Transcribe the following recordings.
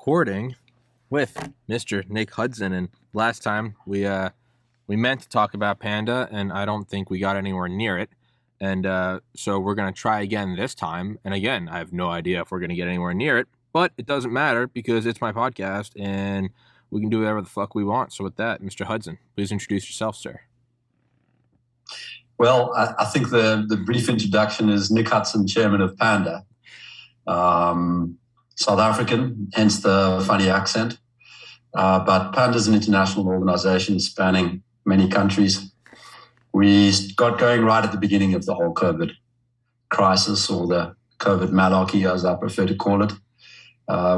recording with Mr. Nick Hudson, and last time we meant to talk about Panda, and I don't think we got anywhere near it, and so we're gonna try again this time. And again, I have no idea if we're gonna get anywhere near it, but it doesn't matter because it's my podcast, and we can do whatever the fuck we want. So with that, Mr. Hudson, please introduce yourself, sir. Well, I think the brief introduction is Nick Hudson, chairman of Panda. South African, hence the funny accent. But Panda is an international organization spanning many countries. We got going right at the beginning of the whole COVID crisis, or the COVID malarkey, as I prefer to call it,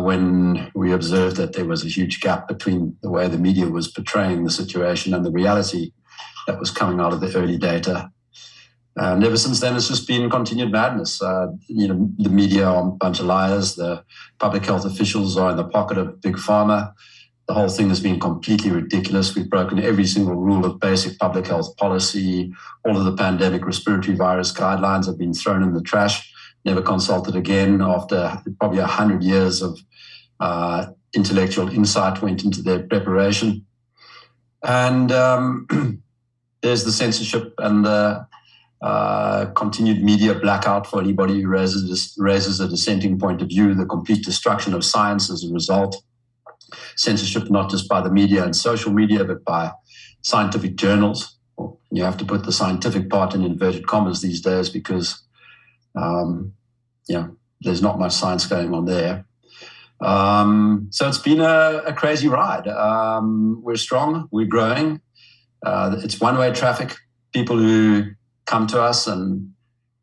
when we observed that there was a huge gap between the way the media was portraying the situation and the reality that was coming out of the early data. And ever since then, it's just been continued madness. The media are a bunch of liars. The public health officials are in the pocket of Big Pharma. The whole thing has been completely ridiculous. We've broken every single rule of basic public health policy. All of the pandemic respiratory virus guidelines have been thrown in the trash, never consulted again after probably 100 years of intellectual insight went into their preparation. And there's the censorship and the continued media blackout for anybody who raises a dissenting point of view, the complete destruction of science as a result. Censorship not just by the media and social media, but by scientific journals. You have to put the scientific part in inverted commas these days because, there's not much science going on there. So it's been a crazy ride. We're strong, we're growing. It's one-way traffic. People who come to us and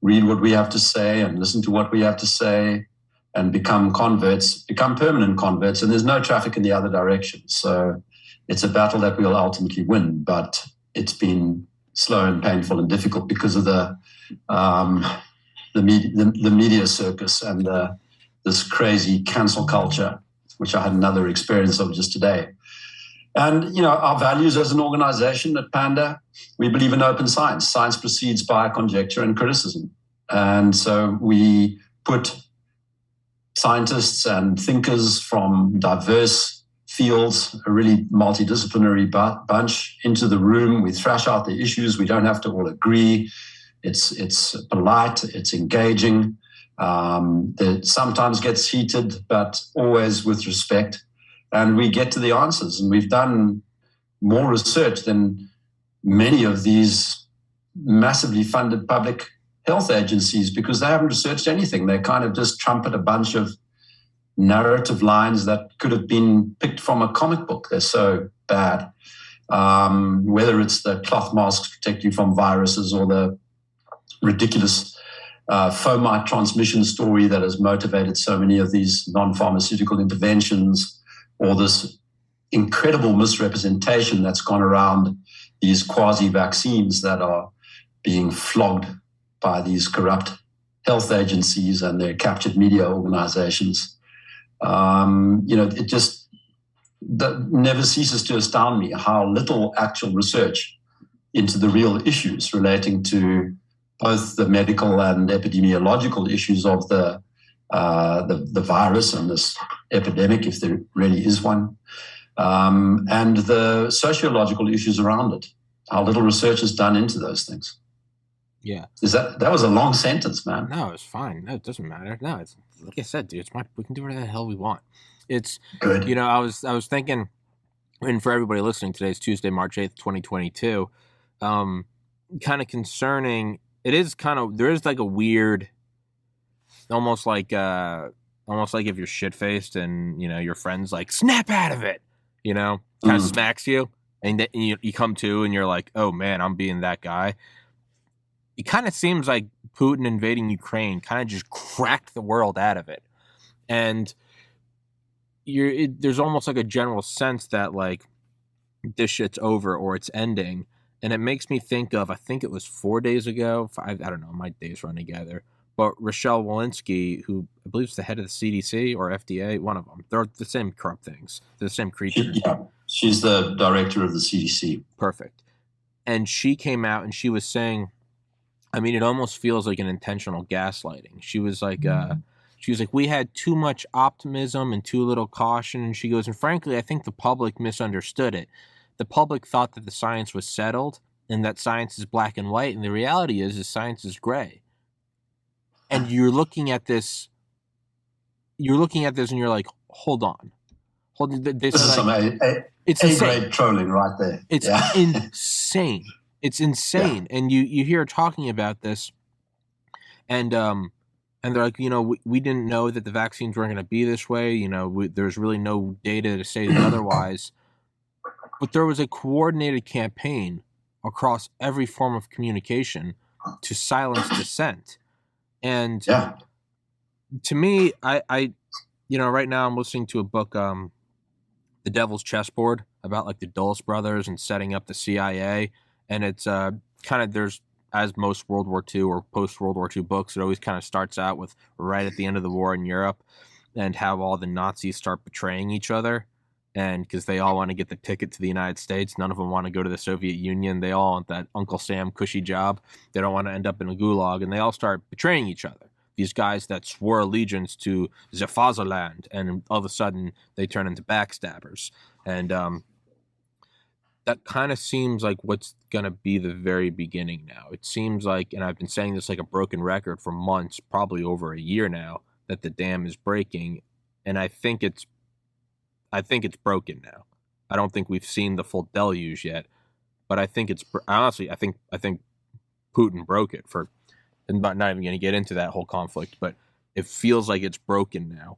read what we have to say and listen to what we have to say and become permanent converts, and there's no traffic in the other direction. So it's a battle that we'll ultimately win, but it's been slow and painful and difficult because of the media circus and this crazy cancel culture, which I had another experience of just today. And, our values as an organization at Panda, we believe in open science. Science proceeds by conjecture and criticism. And so we put scientists and thinkers from diverse fields, a really multidisciplinary bunch, into the room. We thrash out the issues. We don't have to all agree. It's polite. It's engaging. It sometimes gets heated, but always with respect. And we get to the answers. And we've done more research than many of these massively funded public health agencies because they haven't researched anything. They kind of just trumpet a bunch of narrative lines that could have been picked from a comic book. They're so bad. Whether it's the cloth masks protect you from viruses or the ridiculous fomite transmission story that has motivated so many of these non-pharmaceutical interventions, or this incredible misrepresentation that's gone around these quasi-vaccines that are being flogged by these corrupt health agencies and their captured media organizations. It just never ceases to astound me how little actual research into the real issues relating to both the medical and epidemiological issues of the virus and this epidemic, if there really is one, and the sociological issues around it. How little research is done into those things. Yeah, that was a long sentence, man? No, it's fine. No, it doesn't matter. No, it's like I said, dude. We can do whatever the hell we want. It's good. I was thinking, and for everybody listening, today's Tuesday, March 8th, 2022. Kind of concerning. It is there is like a weird. Almost like if you're shit-faced and, your friend's like, snap out of it, kind of smacks you, and then you come to and you're like, oh, man, I'm being that guy. It kind of seems like Putin invading Ukraine kind of just cracked the world out of it. And there's almost like a general sense that, like, this shit's over or it's ending. And it makes me think of, I think it was 4 days ago, I don't know, my days run together, but Rochelle Walensky, who I believe is the head of the CDC or FDA, one of them. They're the same corrupt things. They're the same creatures. Yeah, she's the director of the CDC. Perfect. And she came out and she was saying, it almost feels like an intentional gaslighting. She was like, She was like, we had too much optimism and too little caution. And she goes, and frankly, I think the public misunderstood it. The public thought that the science was settled and that science is black and white. And the reality is science is gray. And you're looking at this and you're like, hold on. This is like, it's A-grade trolling right there. It's insane. It's insane. Yeah. And you hear talking about this and they're like, we didn't know that the vaccines weren't going to be this way. There's really no data to say otherwise. But there was a coordinated campaign across every form of communication to silence dissent. And to me, I right now I'm listening to a book, The Devil's Chessboard, about like the Dulles brothers and setting up the CIA. And it's there's, as most World War II or post-World War II books, it always kind of starts out with right at the end of the war in Europe and how all the Nazis start betraying each other. And because they all want to get the ticket to the United States. None of them want to go to the Soviet Union. They all want that Uncle Sam cushy job. They don't want to end up in a gulag. And they all start betraying each other. These guys that swore allegiance to the fatherland. And all of a sudden, they turn into backstabbers. And that kind of seems like what's going to be the very beginning now. It seems like, and I've been saying this like a broken record for months, probably over a year now, that the dam is breaking. And I think it's broken now. I don't think we've seen the full deluge yet, but I think honestly, I think Putin broke it and not even going to get into that whole conflict, but it feels like it's broken now.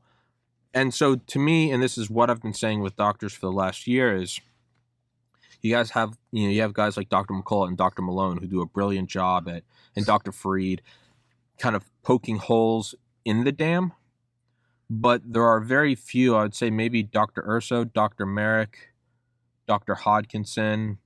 And so to me, and this is what I've been saying with doctors for the last year, is you guys have, you have guys like Dr. McCullough and Dr. Malone who do a brilliant job and Dr. Fareed kind of poking holes in the dam. But there are very few, I would say maybe Dr. Urso, Dr. Merrick, Dr. Hodkinson.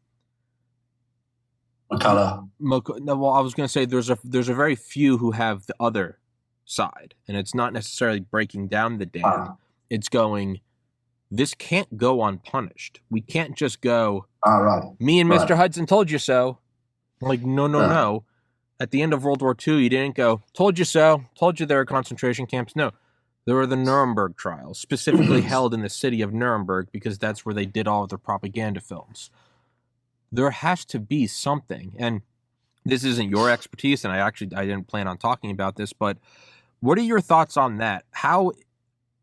McCullough. Well, I was going to say there's a very few who have the other side. And it's not necessarily breaking down the dam. It's going, this can't go unpunished. We can't just go, me and Mr. Hudson told you so. Like, no. At the end of World War II, you didn't go, told you so, told you there are concentration camps. No. There were the Nuremberg trials, specifically held in the city of Nuremberg because that's where they did all of their propaganda films. There has to be something, and this isn't your expertise, and I didn't plan on talking about this, but what are your thoughts on that? How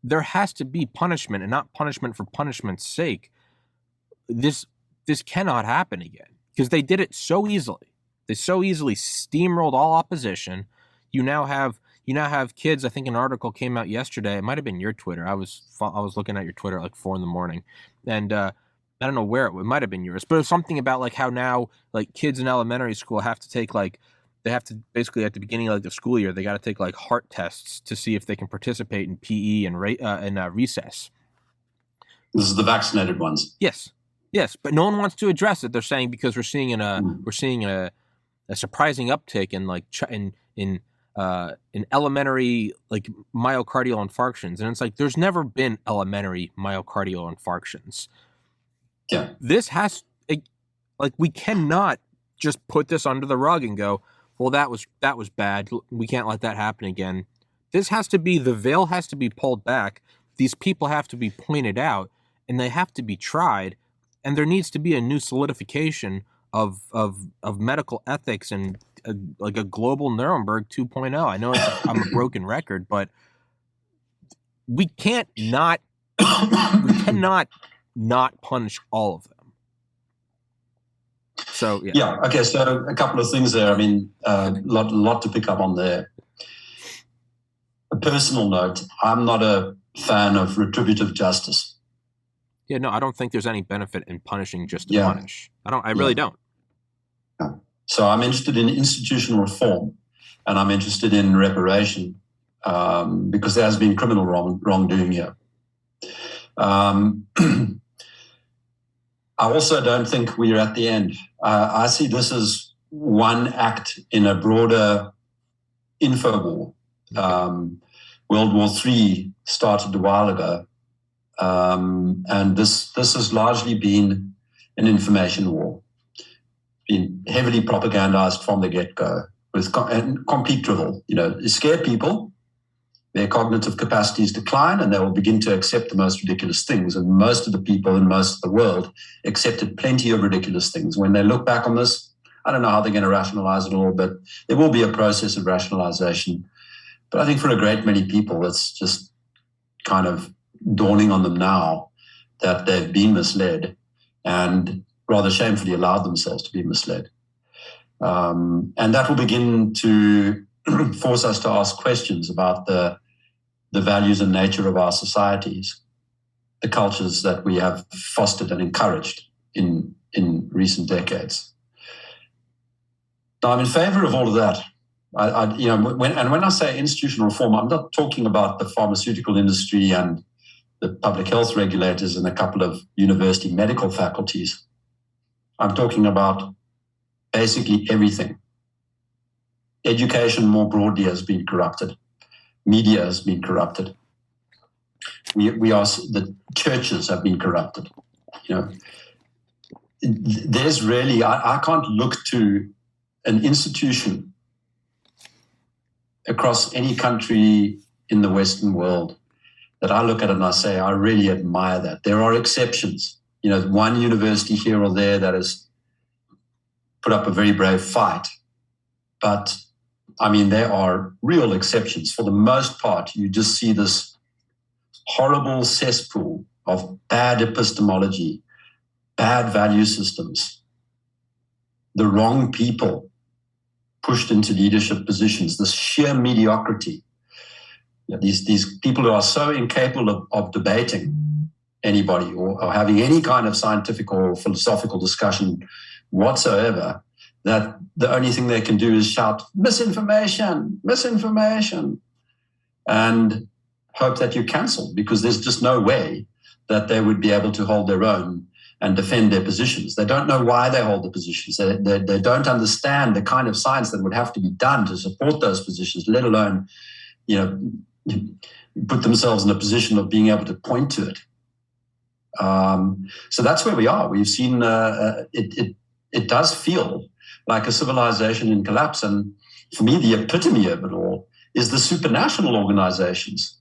there has to be punishment, and not punishment for punishment's sake. This cannot happen again because they did it so easily. They so easily steamrolled all opposition. You now have kids. I think an article came out yesterday. It might have been your Twitter. I was looking at your Twitter at like 4 a.m, and I don't know where it might have been yours, but it was something about like how now like kids in elementary school have to take like they have to basically at the beginning of like the school year they got to take like heart tests to see if they can participate in PE and recess. This is the vaccinated ones. Yes, but no one wants to address it. They're saying because we're seeing a surprising uptick in like in elementary like myocardial infarctions, and it's like there's never been elementary myocardial infarctions. Yeah, this has like we cannot just put this under the rug and go, well, that was bad. We can't let that happen again. This has to be, the veil has to be pulled back. These people have to be pointed out, and they have to be tried. And there needs to be a new solidification of medical ethics and like a global Nuremberg 2.0. I know I'm a broken record, but we cannot not punish all of them. So yeah. Okay. So a couple of things there. I mean, lot to pick up on there. A personal note: I'm not a fan of retributive justice. Yeah, no, I don't think there's any benefit in punishing just to punish. I really don't. Yeah. So I'm interested in institutional reform, and I'm interested in reparation because there has been criminal wrongdoing here. I also don't think we're at the end. I see this as one act in a broader info war. World War III started a while ago, and this has largely been an information war, been heavily propagandized from the get-go with complete drivel. You scare people, their cognitive capacities decline, and they will begin to accept the most ridiculous things. And most of the people in most of the world accepted plenty of ridiculous things. When they look back on this, I don't know how they're going to rationalize it all, but there will be a process of rationalization. But I think for a great many people, it's just kind of dawning on them now that they've been misled and rather shamefully allowed themselves to be misled. And that will begin to force us to ask questions about the values and nature of our societies, the cultures that we have fostered and encouraged in recent decades. Now, I'm in favor of all of that. When I say institutional reform, I'm not talking about the pharmaceutical industry and the public health regulators and a couple of university medical faculties. I'm talking about basically everything. Education more broadly has been corrupted. Media has been corrupted. The churches have been corrupted. There's really, I can't look to an institution across any country in the Western world that I look at and I say, I really admire that. There are exceptions. One university here or there that has put up a very brave fight. But, there are real exceptions. For the most part, you just see this horrible cesspool of bad epistemology, bad value systems, the wrong people pushed into leadership positions, this sheer mediocrity. These people who are so incapable of debating anybody or having any kind of scientific or philosophical discussion whatsoever, that the only thing they can do is shout, misinformation, misinformation, and hope that you're cancelled, because there's just no way that they would be able to hold their own and defend their positions. They don't know why they hold the positions. They don't understand the kind of science that would have to be done to support those positions, let alone, put themselves in a position of being able to point to it. So that's where we are. We've seen it does feel like a civilization in collapse. And for me, the epitome of it all is the supranational organizations.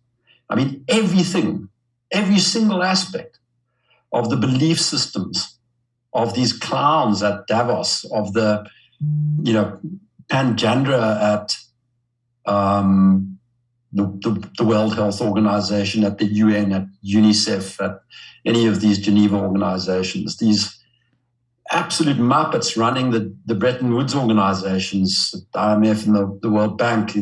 Everything, every single aspect of the belief systems of these clowns at Davos, of the, Panjandra at the World Health Organization, at the UN, at UNICEF, at any of these Geneva organizations, these absolute muppets running the Bretton Woods organizations, the IMF and the World Bank,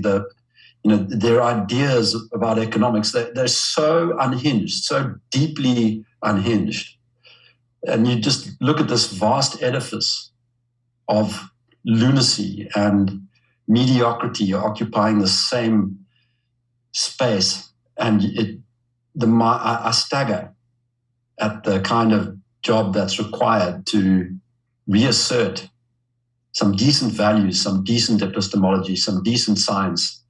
their ideas about economics, they're so unhinged, so deeply unhinged. And you just look at this vast edifice of lunacy and mediocrity occupying the same space, and I stagger at the kind of job that's required to reassert some decent values, some decent epistemology, some decent science,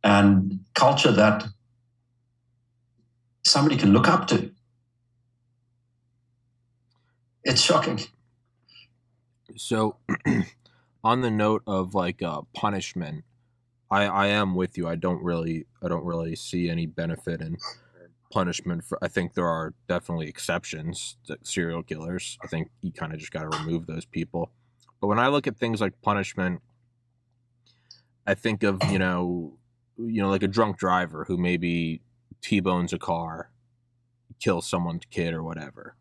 and culture that somebody can look up to. It's shocking. So, on the note of punishment, I am with you. I don't really see any benefit in punishment. I think there are definitely exceptions to serial killers. I think you kind of just got to remove those people. But when I look at things like punishment, I think of like a drunk driver who maybe T-bones a car, kills someone's kid or whatever.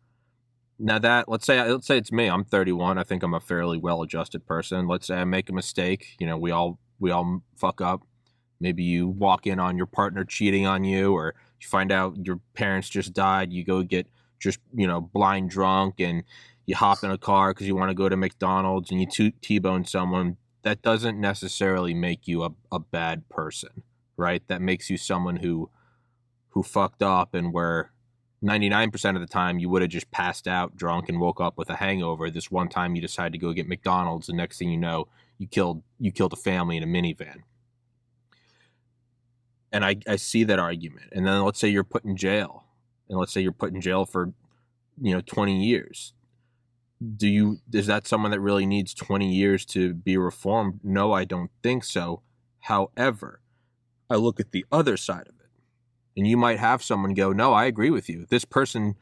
Now that let's say it's me. I'm 31. I think I'm a fairly well-adjusted person. Let's say I make a mistake. We all fuck up. Maybe you walk in on your partner cheating on you, or you find out your parents just died. You go get just blind drunk, and you hop in a car because you want to go to McDonald's, and you T-bone someone. That doesn't necessarily make you a bad person, right? That makes you someone who fucked up, and where 99% of the time you would have just passed out drunk and woke up with a hangover. This one time you decide to go get McDonald's, the next thing you know, you killed a family in a minivan. And I see that argument. And then let's say you're put in jail, and let's say you're put in jail for 20 years. Is that someone that really needs 20 years to be reformed? No, I don't think so. However, I look at the other side of it. And you might have someone go, no, I agree with you. This person,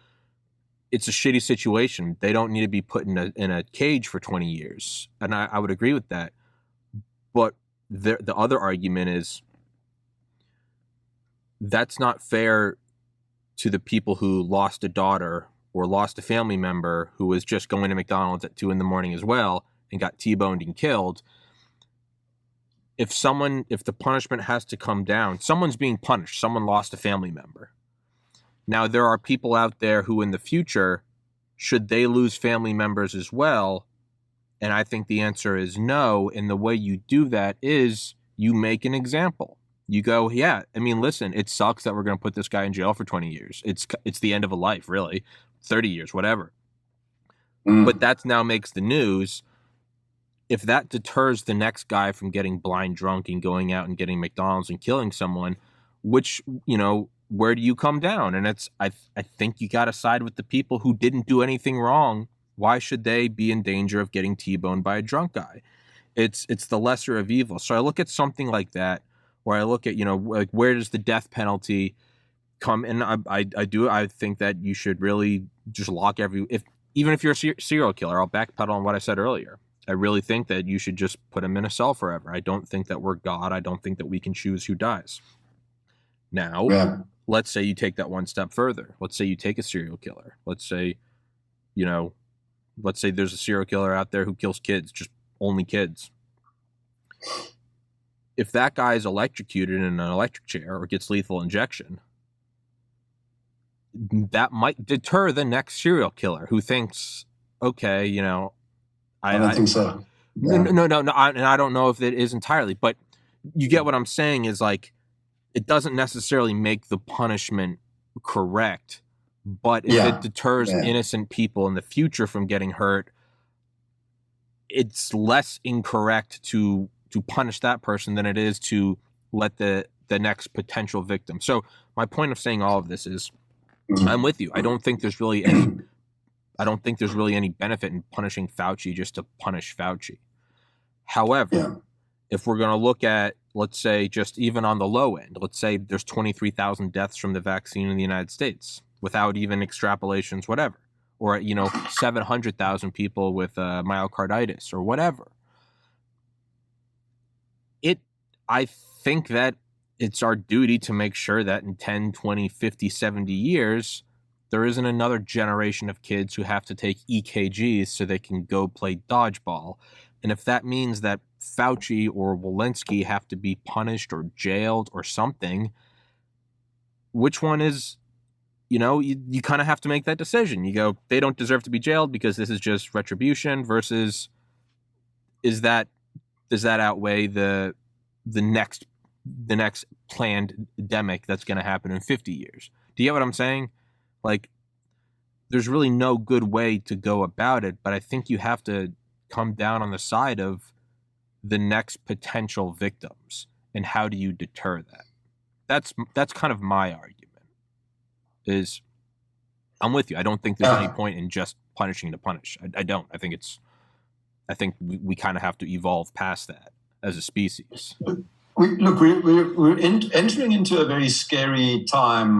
it's a shitty situation. They don't need to be put in a cage for 20 years. And I would agree with that. But the other argument is that's not fair to the people who lost a daughter or lost a family member who was just going to McDonald's at 2 a.m. as well and got T-boned and killed. If the punishment has to come down, someone's being punished. Someone lost a family member. Now, there are people out there who in the future, should they lose family members as well? And I think the answer is no. And the way you do that is you make an example. You go, yeah, I mean, listen, it sucks that we're going to put this guy in jail for 20 years. It's the end of a life, really. 30 years, whatever. But that now makes the news. If that deters the next guy from getting blind drunk and going out and getting McDonald's and killing someone, which, where do you come down? And I think you got to side with the people who didn't do anything wrong. Why should they be in danger of getting T-boned by a drunk guy? It's the lesser of evil. So I look at something like that, where I look at, like, where does the death penalty come? And I think that you should really just lock even if you're a serial killer, I'll backpedal on what I said earlier. I really think that you should just put him in a cell forever. I don't think that we're God. I don't think that we can choose who dies. Now, Let's say you take that one step further. Let's say you take a serial killer. Let's say there's a serial killer out there who kills kids, just only kids. If that guy is electrocuted in an electric chair or gets lethal injection, that might deter the next serial killer who thinks, okay, I don't think so. Yeah. No. And I don't know if it is entirely, but you get what I'm saying is, like, it doesn't necessarily make the punishment correct, but if it deters innocent people in the future from getting hurt, it's less incorrect to punish that person than it is to let the next potential victim. So my point of saying all of this is, I'm with you. I don't think there's really any benefit in punishing Fauci just to punish Fauci. However, if we're going to look at, let's say, just even on the low end, let's say there's 23,000 deaths from the vaccine in the United States without even extrapolations, whatever, or 700,000 people with myocarditis or whatever. I think that it's our duty to make sure that in 10, 20, 50, 70 years, there isn't another generation of kids who have to take EKGs so they can go play dodgeball. And if that means that Fauci or Walensky have to be punished or jailed or something, which one is, you kind of have to make that decision. You go, they don't deserve to be jailed because this is just retribution versus does that outweigh the next planned endemic that's going to happen in 50 years? Do you get what I'm saying? Like, there's really no good way to go about it, but I think you have to come down on the side of the next potential victims, and how do you deter that? That's kind of my argument. Is I'm with you. I don't think there's any point in just punishing to punish. I don't. I think we kind of have to evolve past that as a species. We're entering into a very scary time,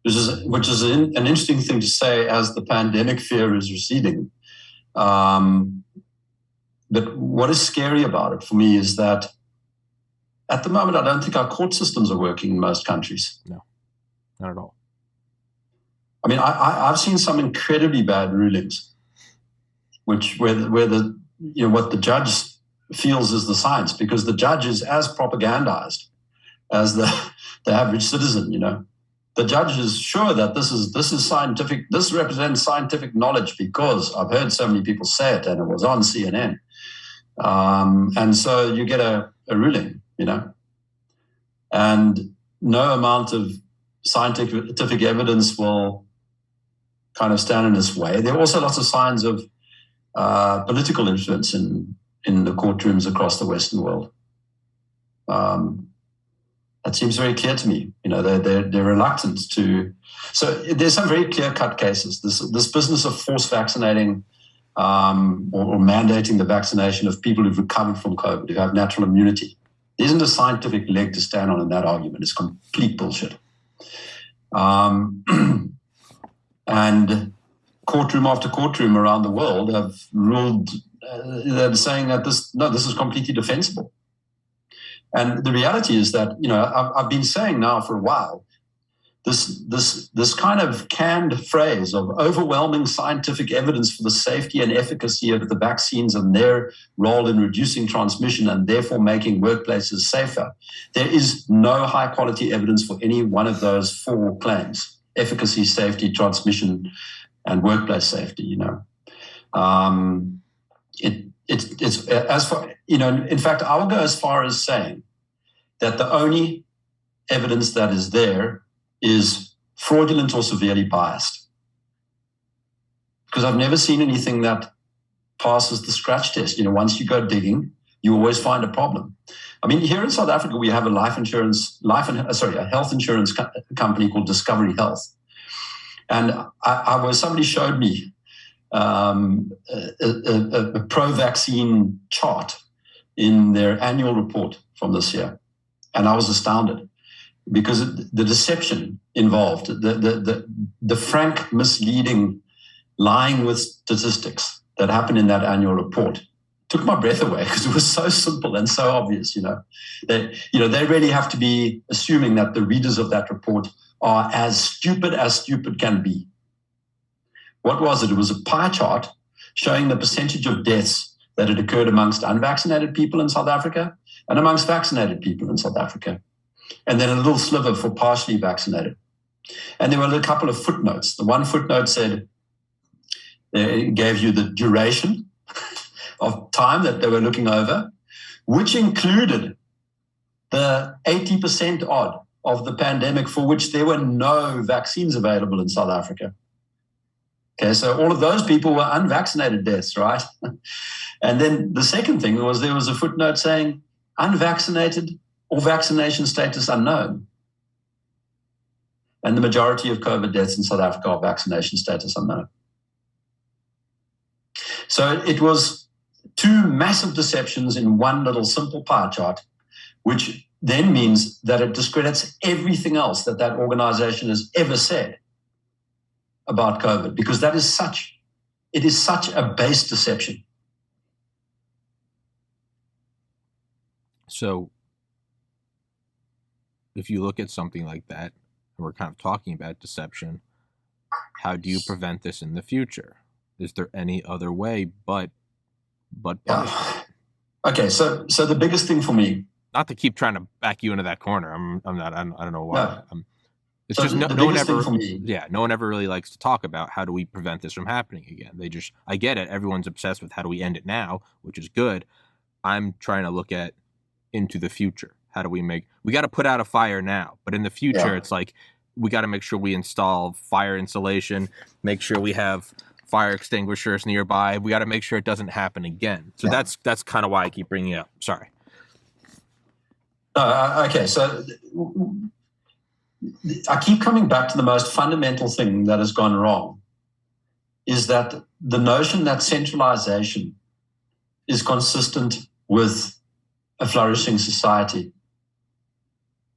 which is an interesting thing to say as the pandemic fear is receding. But what is scary about it for me is that at the moment, I don't think our court systems are working in most countries. No, not at all. I mean, I've seen some incredibly bad rulings, where the what the judge feels is the science, because the judge is as propagandized as the average citizen. The judge is sure that this is scientific. This represents scientific knowledge because I've heard so many people say it, and it was on CNN. And so you get a ruling, and no amount of scientific evidence will kind of stand in its way. There are also lots of signs of political influence in the courtrooms across the Western world. That seems very clear to me. They're reluctant to. So there's some very clear-cut cases. This business of force vaccinating or mandating the vaccination of people who've recovered from COVID, who have natural immunity. There isn't a scientific leg to stand on in that argument. It's complete bullshit. And courtroom after courtroom around the world have ruled, they're saying that this is completely defensible. And the reality is that, I've been saying now for a while, this kind of canned phrase of overwhelming scientific evidence for the safety and efficacy of the vaccines and their role in reducing transmission and therefore making workplaces safer. There is no high quality evidence for any one of those four claims: efficacy, safety, transmission, and workplace safety. It's as far, in fact, I'll go as far as saying that the only evidence that is there is fraudulent or severely biased. Because I've never seen anything that passes the scratch test. Once you go digging, you always find a problem. I mean, here in South Africa, we have a a health insurance company called Discovery Health. And somebody showed me a pro-vaccine chart in their annual report from this year. And I was astounded, because the deception involved, the frank, misleading, lying with statistics that happened in that annual report took my breath away, because it was so simple and so obvious. They really have to be assuming that the readers of that report are as stupid can be. What was it? It was a pie chart showing the percentage of deaths that had occurred amongst unvaccinated people in South Africa and amongst vaccinated people in South Africa. And then a little sliver for partially vaccinated. And there were a couple of footnotes. The one footnote said, it gave you the duration of time that they were looking over, which included the 80% odd of the pandemic for which there were no vaccines available in South Africa. Okay, so all of those people were unvaccinated deaths, right? And then the second thing was, there was a footnote saying unvaccinated or vaccination status unknown. And the majority of COVID deaths in South Africa are vaccination status unknown. So it was two massive deceptions in one little simple pie chart, which then means that it discredits everything else that organization has ever said about COVID, because it is such a base deception. So if you look at something like that, and we're kind of talking about deception, how do you prevent this in the future? Is there any other way but punishment? Okay, so the biggest thing for me, not to keep trying to back you into that corner. I don't know why. No. It's so just no one ever really likes to talk about how do we prevent this from happening again. I get it. Everyone's obsessed with how do we end it now, which is good. I'm trying to look at into the future. How do we got to put out a fire now, but in the future, It's like, we got to make sure we install fire insulation, make sure we have fire extinguishers nearby. We got to make sure it doesn't happen again. So that's kind of why I keep bringing it up. Sorry. Okay, so I keep coming back to the most fundamental thing that has gone wrong, is that the notion that centralization is consistent with a flourishing society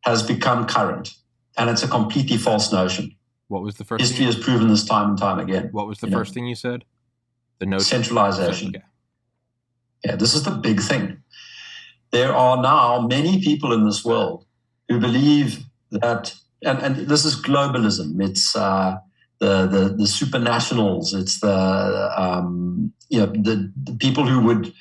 has become current, and it's a completely false notion. What was the first History has proven this time and time again. What was the first thing you said? The notion? Centralization. Okay. Yeah, this is the big thing. There are now many people in this world who believe that, and this is globalism. It's the supranationals. It's the people who would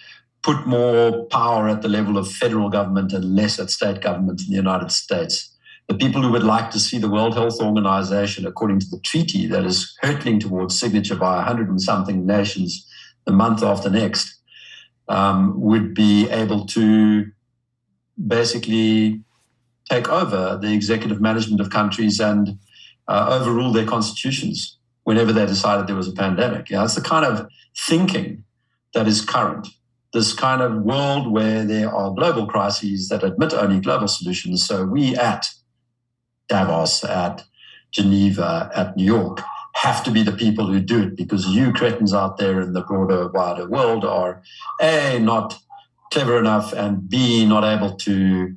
put more power at the level of federal government and less at state government in the United States. The people who would like to see the World Health Organization, according to the treaty that is hurtling towards signature by 100 and something nations the month after next, would be able to basically take over the executive management of countries and overrule their constitutions whenever they decided there was a pandemic. It's the kind of thinking that is current. This kind of world where there are global crises that admit only global solutions. So we at Davos, at Geneva, at New York, have to be the people who do it, because you cretins out there in the broader, wider world are not clever enough, and B, not able to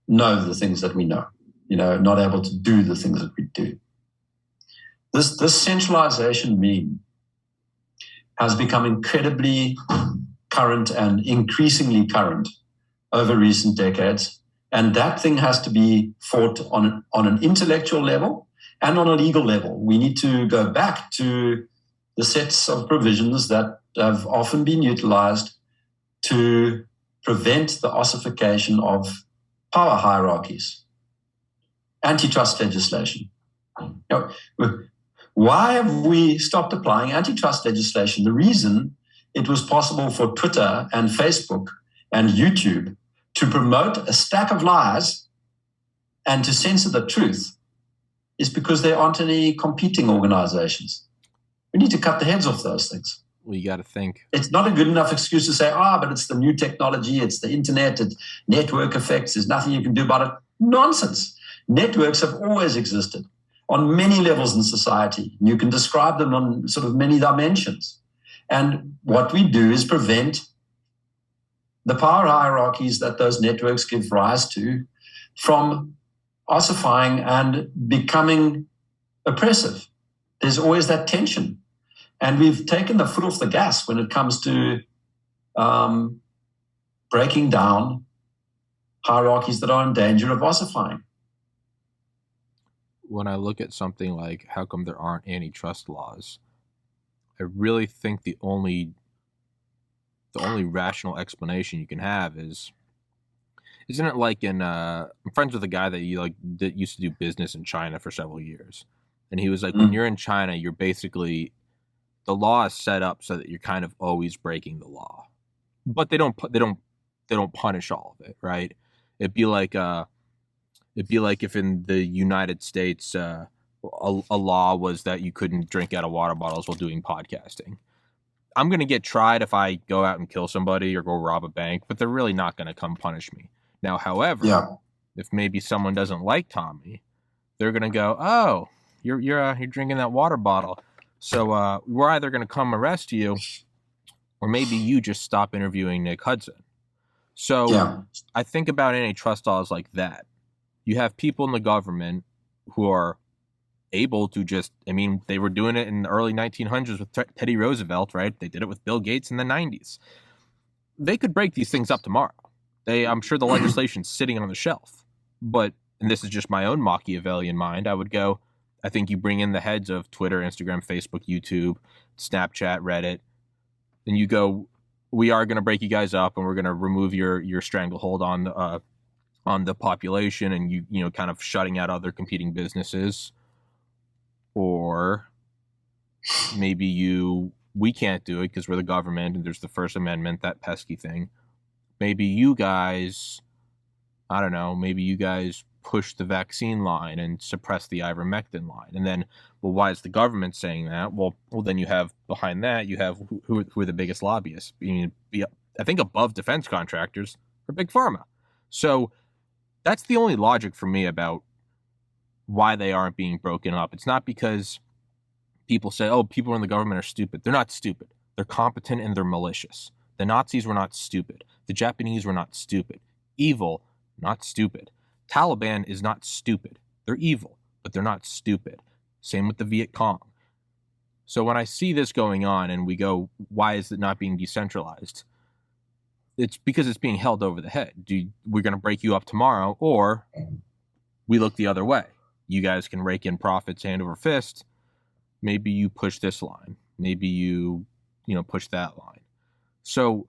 know the things that we know, not able to do the things that we do. This centralization meme has become incredibly current and increasingly current over recent decades. And that thing has to be fought on an intellectual level and on a legal level. We need to go back to the sets of provisions that have often been utilized to prevent the ossification of power hierarchies. Antitrust legislation. Why have we stopped applying antitrust legislation? The reason it was possible for Twitter and Facebook and YouTube to promote a stack of lies and to censor the truth is because there aren't any competing organizations. We need to cut the heads off those things. Well, you got to think. It's not a good enough excuse to say, but it's the new technology, it's the internet, it's network effects, there's nothing you can do about it. Nonsense. Networks have always existed on many levels in society. You can describe them on sort of many dimensions. And what we do is prevent the power hierarchies that those networks give rise to from ossifying and becoming oppressive. There's always that tension. And we've taken the foot off the gas when it comes to breaking down hierarchies that are in danger of ossifying. When I look at something like how come there aren't antitrust laws, I really think the only rational explanation you can have isn't it like I'm friends with a guy that used to do business in China for several years, and he was like, when you're in China, you're basically, the law is set up so that you're kind of always breaking the law, but they don't punish all of it, right? It'd be like if in the United States a law was that you couldn't drink out of water bottles while doing podcasting. I'm going to get tried if I go out and kill somebody or go rob a bank, but they're really not going to come punish me. Now, however, if maybe someone doesn't like Tommy, they're going to go, oh, you're drinking that water bottle. So we're either going to come arrest you, or maybe you just stop interviewing Nick Hudson. So I think about antitrust laws like that. You have people in the government who are able to they were doing it in the early 1900s with Teddy Roosevelt, right? They did it with Bill Gates in the 90s. They could break these things up tomorrow. I'm sure the legislation's sitting on the shelf. But, and this is just my own Machiavellian mind, I would go, I think you bring in the heads of Twitter, Instagram, Facebook, YouTube, Snapchat, Reddit, and you go, we are going to break you guys up, and we're going to remove your stranglehold on the population, and you kind of shutting out other competing businesses. Or maybe we can't do it because we're the government and there's the First Amendment, that pesky thing. Maybe you guys, I don't know, maybe you guys push the vaccine line and suppress the ivermectin line. And then, well, why is the government saying that? Well, then you have behind that, you have who are the biggest lobbyists. I think above defense contractors are Big Pharma. So that's the only logic for me about why they aren't being broken up. It's not because people say, oh, people in the government are stupid. They're not stupid. They're competent and they're malicious. The Nazis were not stupid. The Japanese were not stupid. Evil, not stupid. Taliban is not stupid. They're evil, but they're not stupid. Same with the Viet Cong. So when I see this going on and we go, why is it not being decentralized? It's because it's being held over the head. We're going to break you up tomorrow, or we look the other way. You guys can rake in profits hand over fist. Maybe you push this line. Maybe you push that line. So,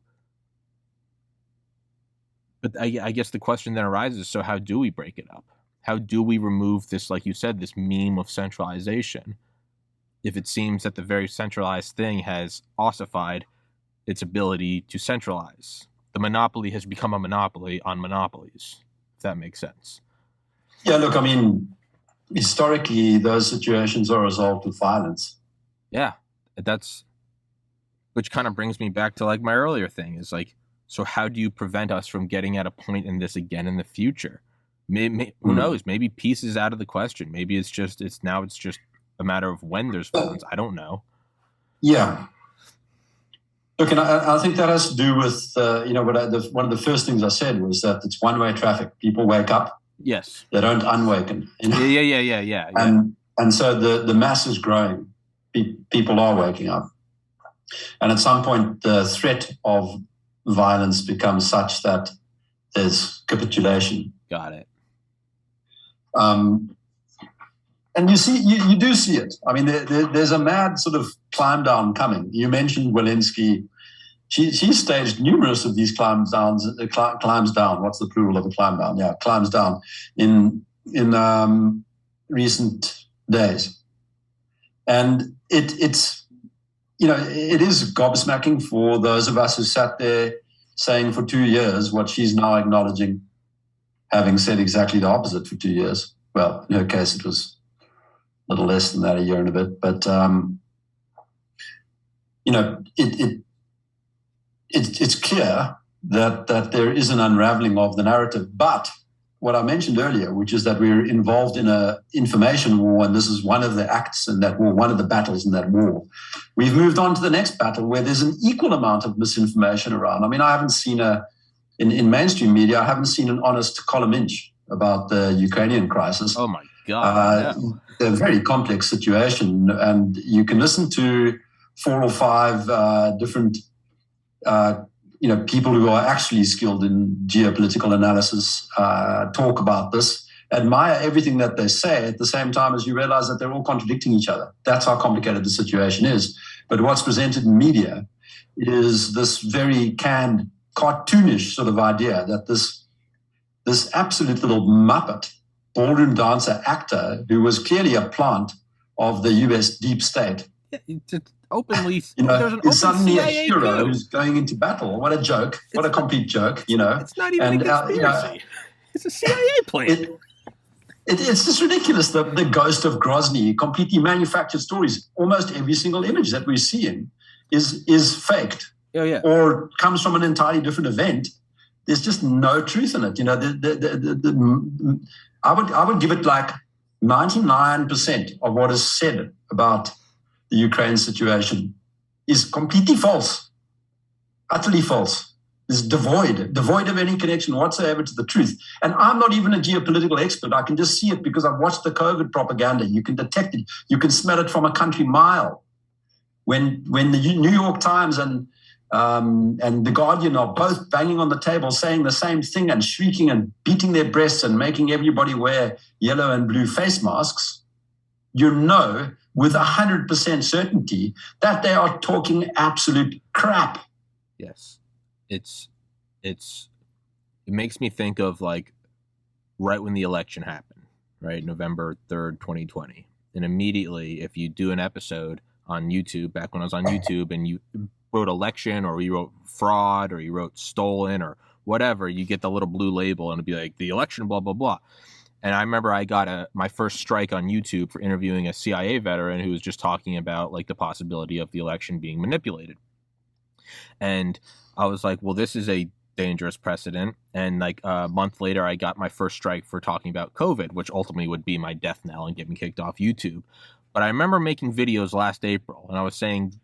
but I guess the question then arises, so how do we break it up? How do we remove this, like you said, this meme of centralization, if it seems that the very centralized thing has ossified its ability to centralize? The monopoly has become a monopoly on monopolies, if that makes sense. Yeah, look, I mean, historically, those situations are resolved with violence. Yeah, which kind of brings me back to like my earlier thing is like, so how do you prevent us from getting at a point in this again in the future? Who knows? Maybe peace is out of the question. Maybe it's just a matter of when there's violence. I don't know. Yeah. Look, and I think that has to do with, one of the first things I said was that it's one-way traffic. People wake up. Yes. They don't unwaken. Yeah. And so the mass is growing. People are waking up. And at some point, the threat of violence becomes such that there's capitulation. Got it. And you do see it. I mean, there's a mad sort of climb down coming. You mentioned Walensky. She staged numerous of these climbs down. What's the plural of a climb down? Yeah, climbs down in recent days. And it is gobsmacking for those of us who sat there saying for 2 years what she's now acknowledging, having said exactly the opposite for 2 years. Well, in her case, it was a little less than that, a year and a bit. But, it's clear that there is an unraveling of the narrative. But what I mentioned earlier, which is that we're involved in an information war, and this is one of the acts in that war, one of the battles in that war. We've moved on to the next battle where there's an equal amount of misinformation around. I mean, I haven't seen in mainstream media, I haven't seen an honest column inch about the Ukrainian crisis. Oh, my God. No. A very complex situation, and you can listen to 4 or 5 different people who are actually skilled in geopolitical analysis talk about this, admire everything that they say at the same time as you realize that they're all contradicting each other. That's how complicated the situation is. But what's presented in media is this very canned, cartoonish sort of idea that this absolute little muppet, ballroom dancer actor who was clearly a plant of the US deep state. It's openly, there's an open suddenly CIA a hero coup. who's going into battle. What a joke! What a complete joke! It's not even a conspiracy. It's a CIA plan. It's just ridiculous. The ghost of Grozny, completely manufactured stories. Almost every single image that we're seeing is faked, or comes from an entirely different event. There's just no truth in it. I would give it like 99% of what is said about the Ukraine situation is completely false, utterly false. Is devoid of any connection whatsoever to the truth. And I'm not even a geopolitical expert. I can just see it because I've watched the COVID propaganda. You can detect it. You can smell it from a country mile. When the New York Times and The Guardian are both banging on the table saying the same thing and shrieking and beating their breasts and making everybody wear yellow and blue face masks, you know with 100% certainty that they are talking absolute crap. Yes. It makes me think of like right when the election happened, right? November 3rd, 2020. And immediately if you do an episode on YouTube, back when I was on YouTube, and you wrote election or you wrote fraud or you wrote stolen or whatever, you get the little blue label and it'd be like the election, blah, blah, blah. And I remember I got my first strike on YouTube for interviewing a CIA veteran who was just talking about like the possibility of the election being manipulated. And I was like, well, this is a dangerous precedent. And like a month later, I got my first strike for talking about COVID, which ultimately would be my death knell and get me kicked off YouTube. But I remember making videos last April, and I was saying,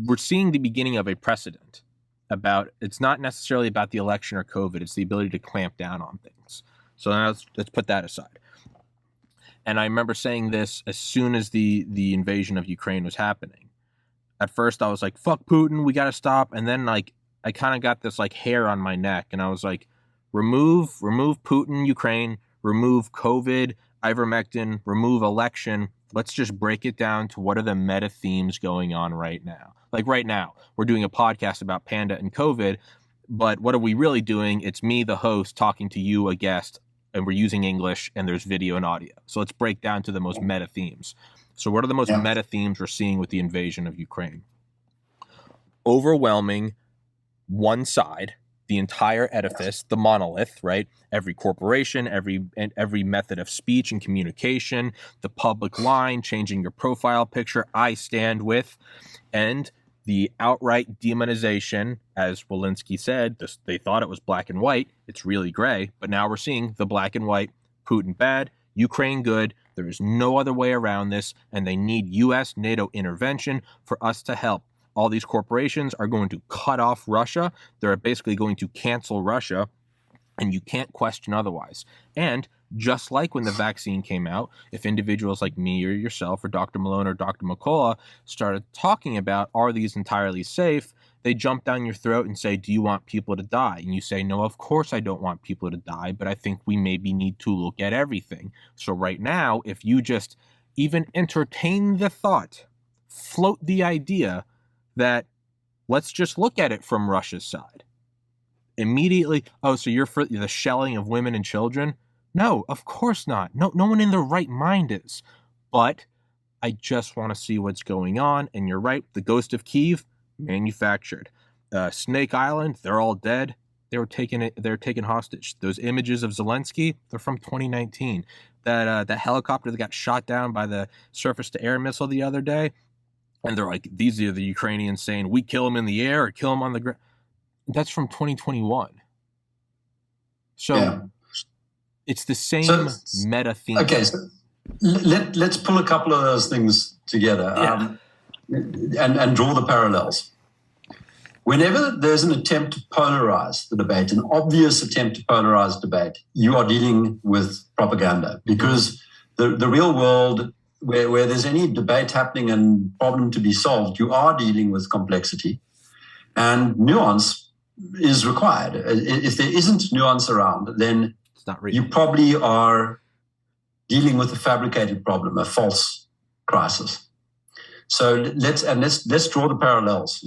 we're seeing the beginning of a precedent about, it's not necessarily about the election or COVID, it's the ability to clamp down on things. So now let's put that aside. And I remember saying this as soon as the invasion of Ukraine was happening. At first I was like, fuck Putin, we got to stop. And then like, I kind of got this like hair on my neck, and I was like, remove Putin, Ukraine, remove COVID, ivermectin, remove election. Let's just break it down to what are the meta themes going on right now. Like right now, we're doing a podcast about Panda and COVID, but what are we really doing? It's me, the host, talking to you, a guest, and we're using English, and there's video and audio. So let's break down to the most meta themes. So what are the most meta themes we're seeing with the invasion of Ukraine? Overwhelming one side, the entire edifice, the monolith, right? Every corporation, every method of speech and communication, the public line, changing your profile picture, I stand with, and the outright demonization, as Walensky said, they thought it was black and white. It's really gray, but now we're seeing the black and white, Putin bad, Ukraine good. There is no other way around this, and they need U.S. NATO intervention for us to help. all these corporations are going to cut off Russia. They're basically going to cancel Russia, and you can't question otherwise. And just like when the vaccine came out, if individuals like me or yourself or Dr. Malone or Dr. McCullough started talking about, are these entirely safe, they jump down your throat and say, do you want people to die? And you say, no, of course I don't want people to die, but I think we maybe need to look at everything. So right now, if you just even entertain the thought, float the idea that let's just look at it from Russia's side, immediately, oh, so you're for the shelling of women and children? No, of course not. No one in their right mind is. But I just want to see what's going on. And you're right, the Ghost of Kyiv, manufactured. Snake Island, they're all dead. They're taken hostage. Those images of Zelensky, they're from 2019. That helicopter that got shot down by the surface-to-air missile the other day, and they're like, these are the Ukrainians saying, we kill them in the air or kill them on the ground. That's from 2021. So it's the same meta theme. Okay, so let's pull a couple of those things together and draw the parallels. Whenever there's an attempt to polarize the debate, an obvious attempt to polarize debate, you are dealing with propaganda, because the real world, where there's any debate happening and problem to be solved, you are dealing with complexity, and nuance is required. If there isn't nuance around, then it's not real. You probably are dealing with a fabricated problem, a false crisis. So let's draw the parallels.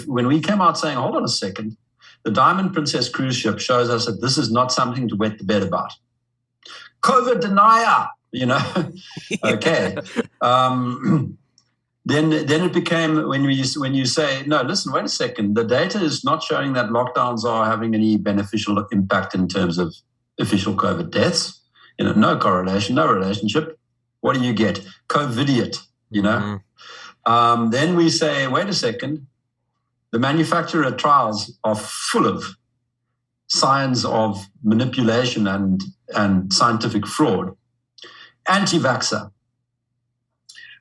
When we came out saying, hold on a second, the Diamond Princess cruise ship shows us that this is not something to wet the bed about. COVID denier, okay. Then it became, when you say, no, listen, wait a second, the data is not showing that lockdowns are having any beneficial impact in terms of official COVID deaths. No correlation, no relationship. What do you get? COVIDiot, Then we say, wait a second, the manufacturer trials are full of signs of manipulation and scientific fraud. Anti-vaxxer.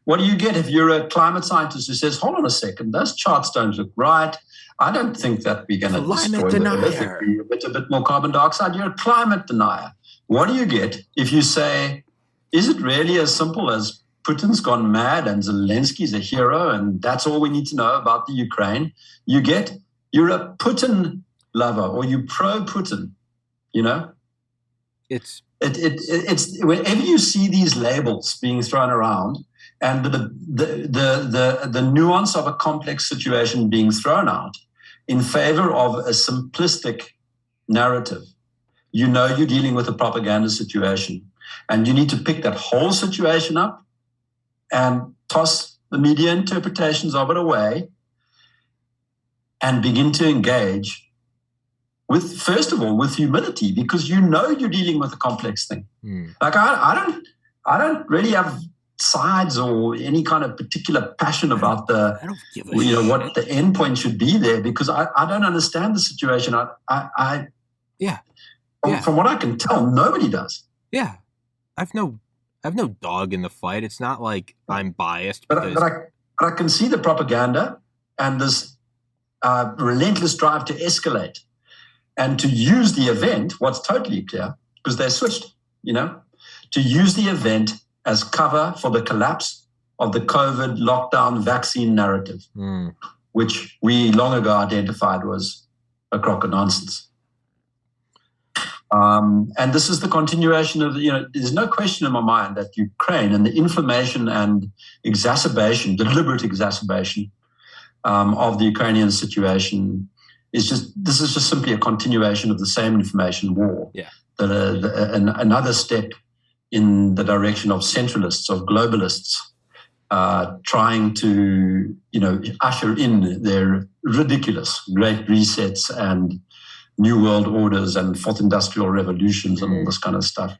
What do you get if you're a climate scientist who says, hold on a second, those charts don't look right. I don't think that we're going to destroy the Earth. We emit a bit more carbon dioxide. You're a climate denier. What do you get if you say, is it really as simple as Putin's gone mad and Zelensky's a hero and that's all we need to know about the Ukraine? You're a Putin lover, or you pro-Putin, It's whenever you see these labels being thrown around, and the nuance of a complex situation being thrown out in favor of a simplistic narrative, you're dealing with a propaganda situation. And you need to pick that whole situation up and toss the media interpretations of it away and begin to engage first of all, with humility, because you're dealing with a complex thing. Like I don't really have sides or any kind of particular passion about what the end point should be there, because I don't understand the situation. From what I can tell, nobody does. Yeah, I've no dog in the fight. It's not like I'm biased. But I can see the propaganda and this relentless drive to escalate and to use the event. What's totally clear, because they switched, to use the event as cover for the collapse of the COVID lockdown vaccine narrative, which we long ago identified was a crock of nonsense. And this is the continuation of, there's no question in my mind that Ukraine and the inflammation and deliberate exacerbation of the Ukrainian situation this is just simply a continuation of the same information war. Yeah. Another step in the direction of centralists, of globalists, trying to, usher in their ridiculous great resets and new world orders and fourth industrial revolutions and all this kind of stuff.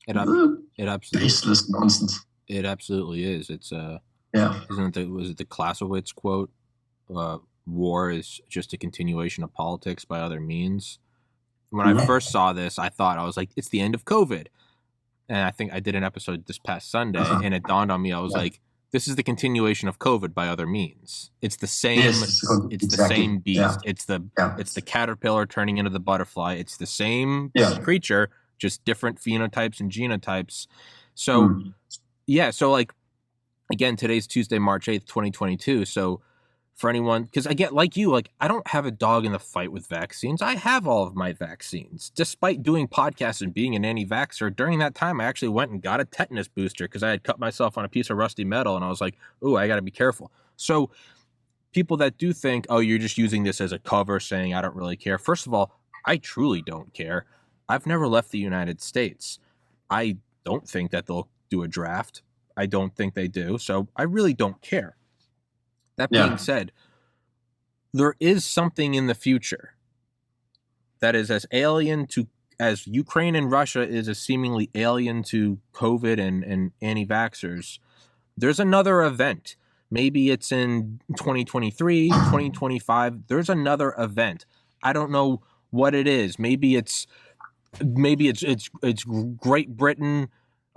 It absolutely baseless nonsense. It absolutely is. It's was it the Clausewitz quote? War is just a continuation of politics by other means. When I first saw this, I was like, it's the end of COVID. And I think I did an episode this past Sunday, and it dawned on me, I was like, this is the continuation of COVID by other means. It's the same. Yes, it's exactly. the same beast. Yeah. It's the caterpillar turning into the butterfly. It's the same creature, just different phenotypes and genotypes. So so like, again, today's Tuesday, March 8th, 2022. So for anyone, because I get, like you, like, I don't have a dog in the fight with vaccines. I have all of my vaccines. Despite doing podcasts and being an anti-vaxxer, during that time, I actually went and got a tetanus booster because I had cut myself on a piece of rusty metal, and I was like, ooh, I got to be careful. So people that do think, oh, you're just using this as a cover, saying I don't really care. First of all, I truly don't care. I've never left the United States. I don't think that they'll do a draft. I don't think they do. So I really don't care. That being said, there is something in the future that is as alien to as Ukraine and Russia is as seemingly alien to COVID and anti-vaxxers. There's another event. Maybe it's in 2023, 2025. There's another event. I don't know what it is. Maybe it's Great Britain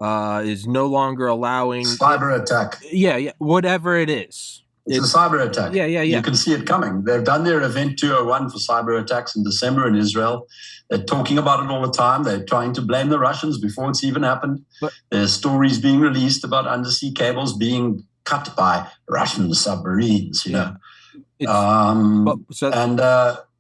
is no longer allowing cyber attack. Yeah, whatever it is. It's a cyber attack. Yeah. You can see it coming. They've done their event 201 for cyber attacks in December in Israel. They're talking about it all the time. They're trying to blame the Russians before it's even happened. There's stories being released about undersea cables being cut by Russian submarines, you know.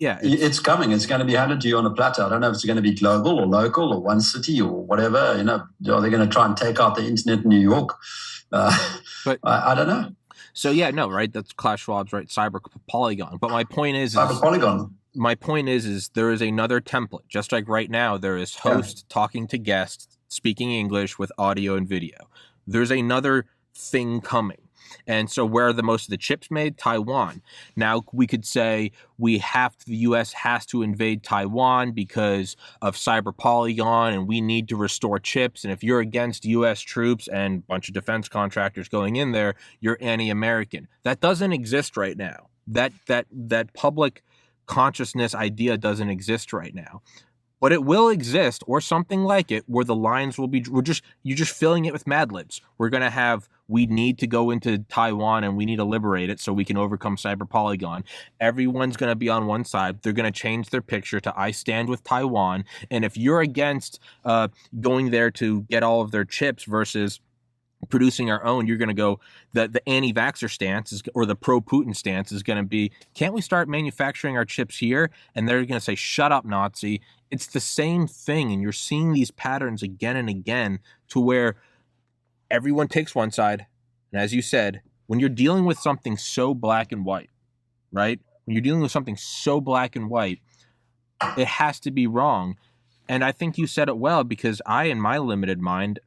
It's coming. It's going to be handed to you on a platter. I don't know if it's going to be global or local or one city or whatever. You know, are they going to try and take out the internet in New York? But I don't know. So right. That's Klaus Schwab's right. Cyber Polygon. But my point is Polygon. My point is there is another template. Just like right now, there is host talking to guests, speaking English with audio and video. There's another thing coming. And so where are the most of the chips made? Taiwan. Now we could say the U.S. has to invade Taiwan because of Cyber Polygon and we need to restore chips. And if you're against U.S. troops and a bunch of defense contractors going in there, you're anti-American. That doesn't exist right now. That public consciousness idea doesn't exist right now. But it will exist, or something like it, where the lines will be, you're just filling it with Mad Libs. We're going to have, we need to go into Taiwan and we need to liberate it so we can overcome Cyber Polygon. Everyone's going to be on one side. They're going to change their picture to I stand with Taiwan. And if you're against going there to get all of their chips versus producing our own, you're going to go, the anti-vaxxer stance is, or the pro-Putin stance is going to be, can't we start manufacturing our chips here? And they're going to say, shut up, Nazi. It's the same thing. And you're seeing these patterns again and again to where everyone takes one side. And as you said, when you're dealing with something so black and white, right? When you're dealing with something so black and white, it has to be wrong. And I think you said it well, because in my limited mind,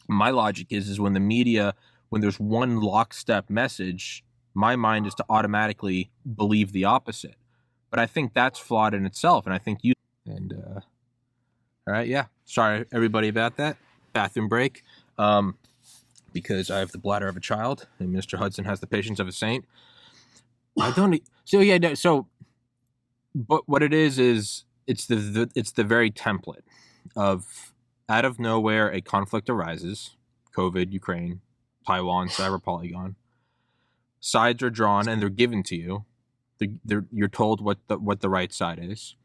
my logic is when the media, when there's one lockstep message, my mind is to automatically believe the opposite. But I think that's flawed in itself. And I think all right. Yeah. Sorry, everybody, about that. Bathroom break. Because I have the bladder of a child and Mr. Hudson has the patience of a saint. But what it is it's the very template of, out of nowhere, a conflict arises, COVID, Ukraine, Taiwan, Cyber Polygon. Sides are drawn and they're given to you. You're told what the right side is.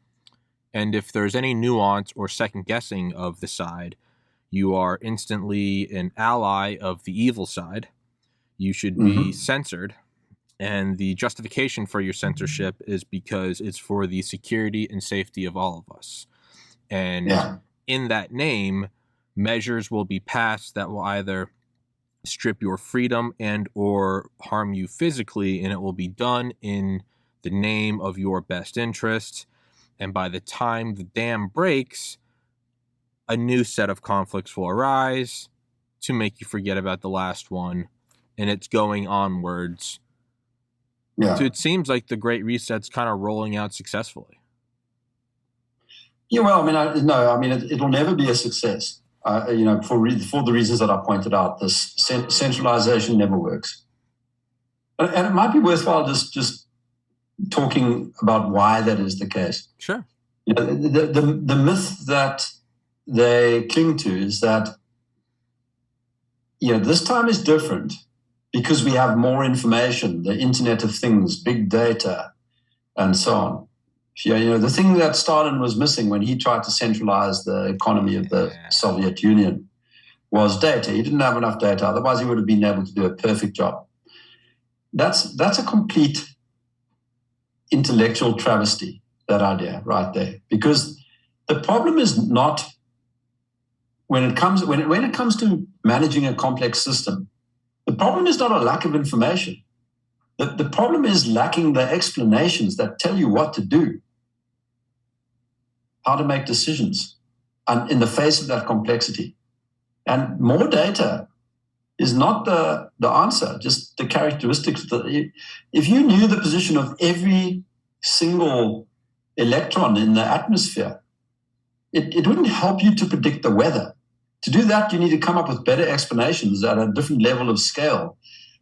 And if there's any nuance or second guessing of the side, you are instantly an ally of the evil side. You should be censored. And the justification for your censorship is because it's for the security and safety of all of us. And in that name, measures will be passed that will either strip your freedom and or harm you physically, and it will be done in the name of your best interest. And by the time the dam breaks, a new set of conflicts will arise to make you forget about the last one, and it's going onwards. So it seems like the Great Reset's kind of rolling out successfully. Yeah, well, it'll never be a success. For the reasons that I pointed out, this centralization never works. And it might be worthwhile just talking about why that is the case. Sure. The myth that they cling to is that, this time is different because we have more information, the Internet of Things, big data, and so on. The thing that Stalin was missing when he tried to centralize the economy of the Soviet Union was data. He didn't have enough data, otherwise he would have been able to do a perfect job. That's a complete intellectual travesty, that idea right there, because the problem is not when it comes to managing a complex system. The problem is not a lack of information. The problem is lacking the explanations that tell you what to do, how to make decisions, and in the face of that complexity. And more data is not the answer, just the characteristics. If you knew the position of every single electron in the atmosphere, it wouldn't help you to predict the weather. To do that, you need to come up with better explanations at a different level of scale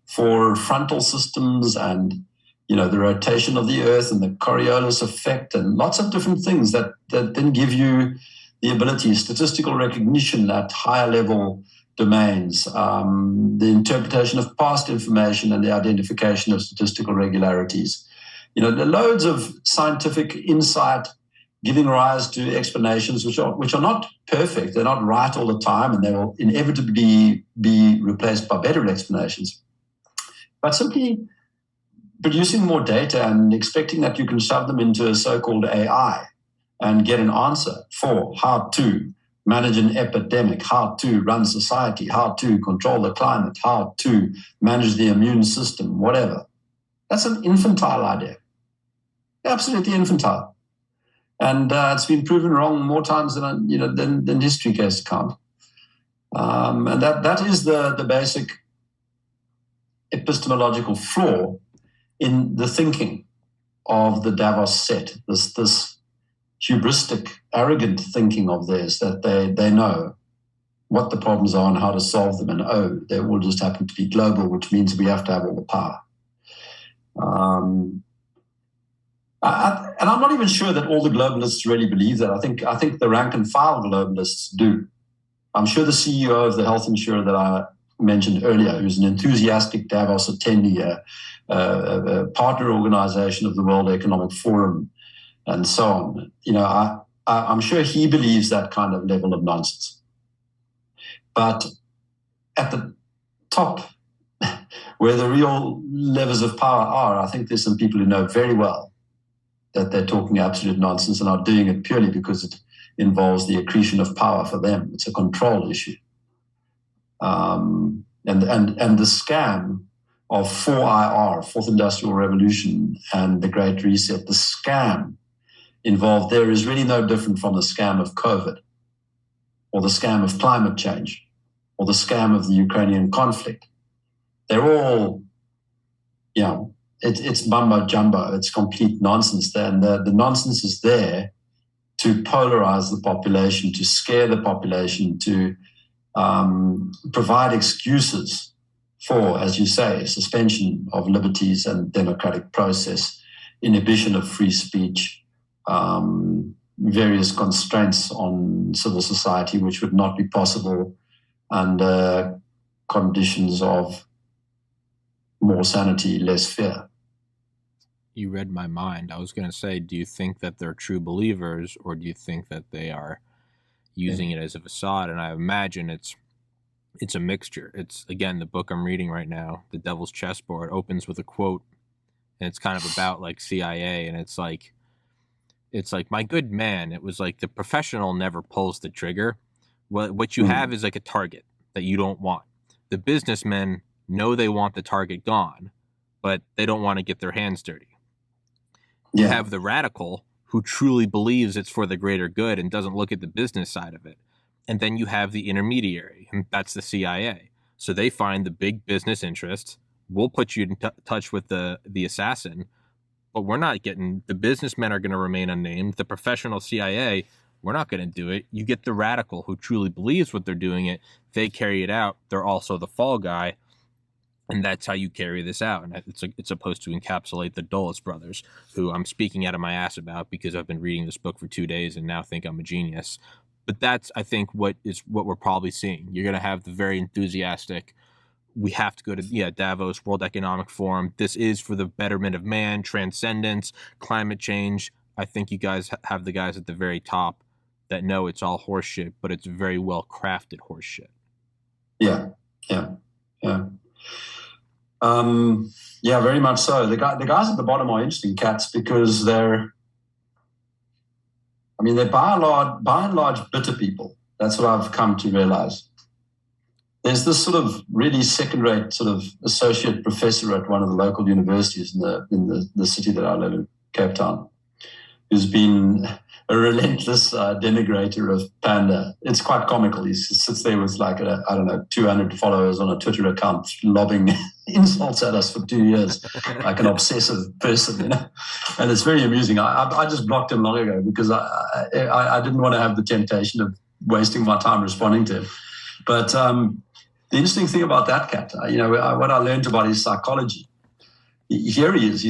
for frontal systems and the rotation of the Earth and the Coriolis effect and lots of different things that then give you the ability, statistical recognition at higher level domains, the interpretation of past information and the identification of statistical regularities. The loads of scientific insight giving rise to explanations which are not perfect, they're not right all the time, and they will inevitably be replaced by better explanations. But simply producing more data and expecting that you can shove them into a so-called AI and get an answer for how to manage an epidemic, how to run society, how to control the climate, how to manage the immune system, whatever. That's an infantile idea. Absolutely infantile. And it's been proven wrong more times than history cares to count. And that is the basic epistemological flaw in the thinking of the Davos set, this hubristic, arrogant thinking of theirs, that they know what the problems are and how to solve them, and they all just happen to be global, which means we have to have all the power. And I'm not even sure that all the globalists really believe that. I think the rank and file globalists do. I'm sure the CEO of the health insurer that I mentioned earlier, who's an enthusiastic Davos attendee, a partner organization of the World Economic Forum, and so on. I'm sure he believes that kind of level of nonsense. But at the top, where the real levers of power are, I think there's some people who know very well that they're talking absolute nonsense and are doing it purely because it involves the accretion of power for them. It's a control issue. And the scam of 4IR, Fourth Industrial Revolution, and the Great Reset, the scam involved there is really no different from the scam of COVID, or the scam of climate change, or the scam of the Ukrainian conflict. They're all, it's mumbo jumbo. It's complete nonsense there. And the nonsense is there to polarize the population, to scare the population, to provide excuses for, as you say, suspension of liberties and democratic process, inhibition of free speech, various constraints on civil society, which would not be possible under conditions of more sanity, less fear. You read my mind. I was going to say, do you think that they're true believers, or do you think that they are using it as a facade? And I imagine it's a mixture. It's, again, the book I'm reading right now, The Devil's Chessboard, opens with a quote, and it's kind of about like CIA, and it's like, my good man, it was like the professional never pulls the trigger. What you have is like a target that you don't want. The businessmen know they want the target gone, but they don't want to get their hands dirty. You have the radical who truly believes it's for the greater good and doesn't look at the business side of it. And then you have the intermediary, and that's the CIA. So they find the big business interests. We'll put you in touch with the assassin, but we're not getting, the businessmen are going to remain unnamed. The professional CIA, we're not going to do it. You get the radical who truly believes what they're doing it. They carry it out. They're also the fall guy. And that's how you carry this out. And it's supposed to encapsulate the Dulles brothers, who I'm speaking out of my ass about because I've been reading this book for 2 days and now think I'm a genius. But that's, I think, what we're probably seeing. You're going to have the very enthusiastic we have to go to Davos, World Economic Forum. This is for the betterment of man, transcendence, climate change. I think you guys have the guys at the very top that know it's all horseshit, but it's very well crafted horseshit. Yeah. Very much so. The guys at the bottom are interesting cats because they're by and large bitter people. That's what I've come to realize. There's this sort of really second-rate sort of associate professor at one of the local universities in the city that I live in, Cape Town, who's been a relentless denigrator of Panda. It's quite comical. He sits there with 200 followers on a Twitter account, lobbing insults at us for 2 years, like an obsessive person, And it's very amusing. I just blocked him long ago because I didn't want to have the temptation of wasting my time responding to him. But the interesting thing about that cat, what I learned about his psychology. Here he is.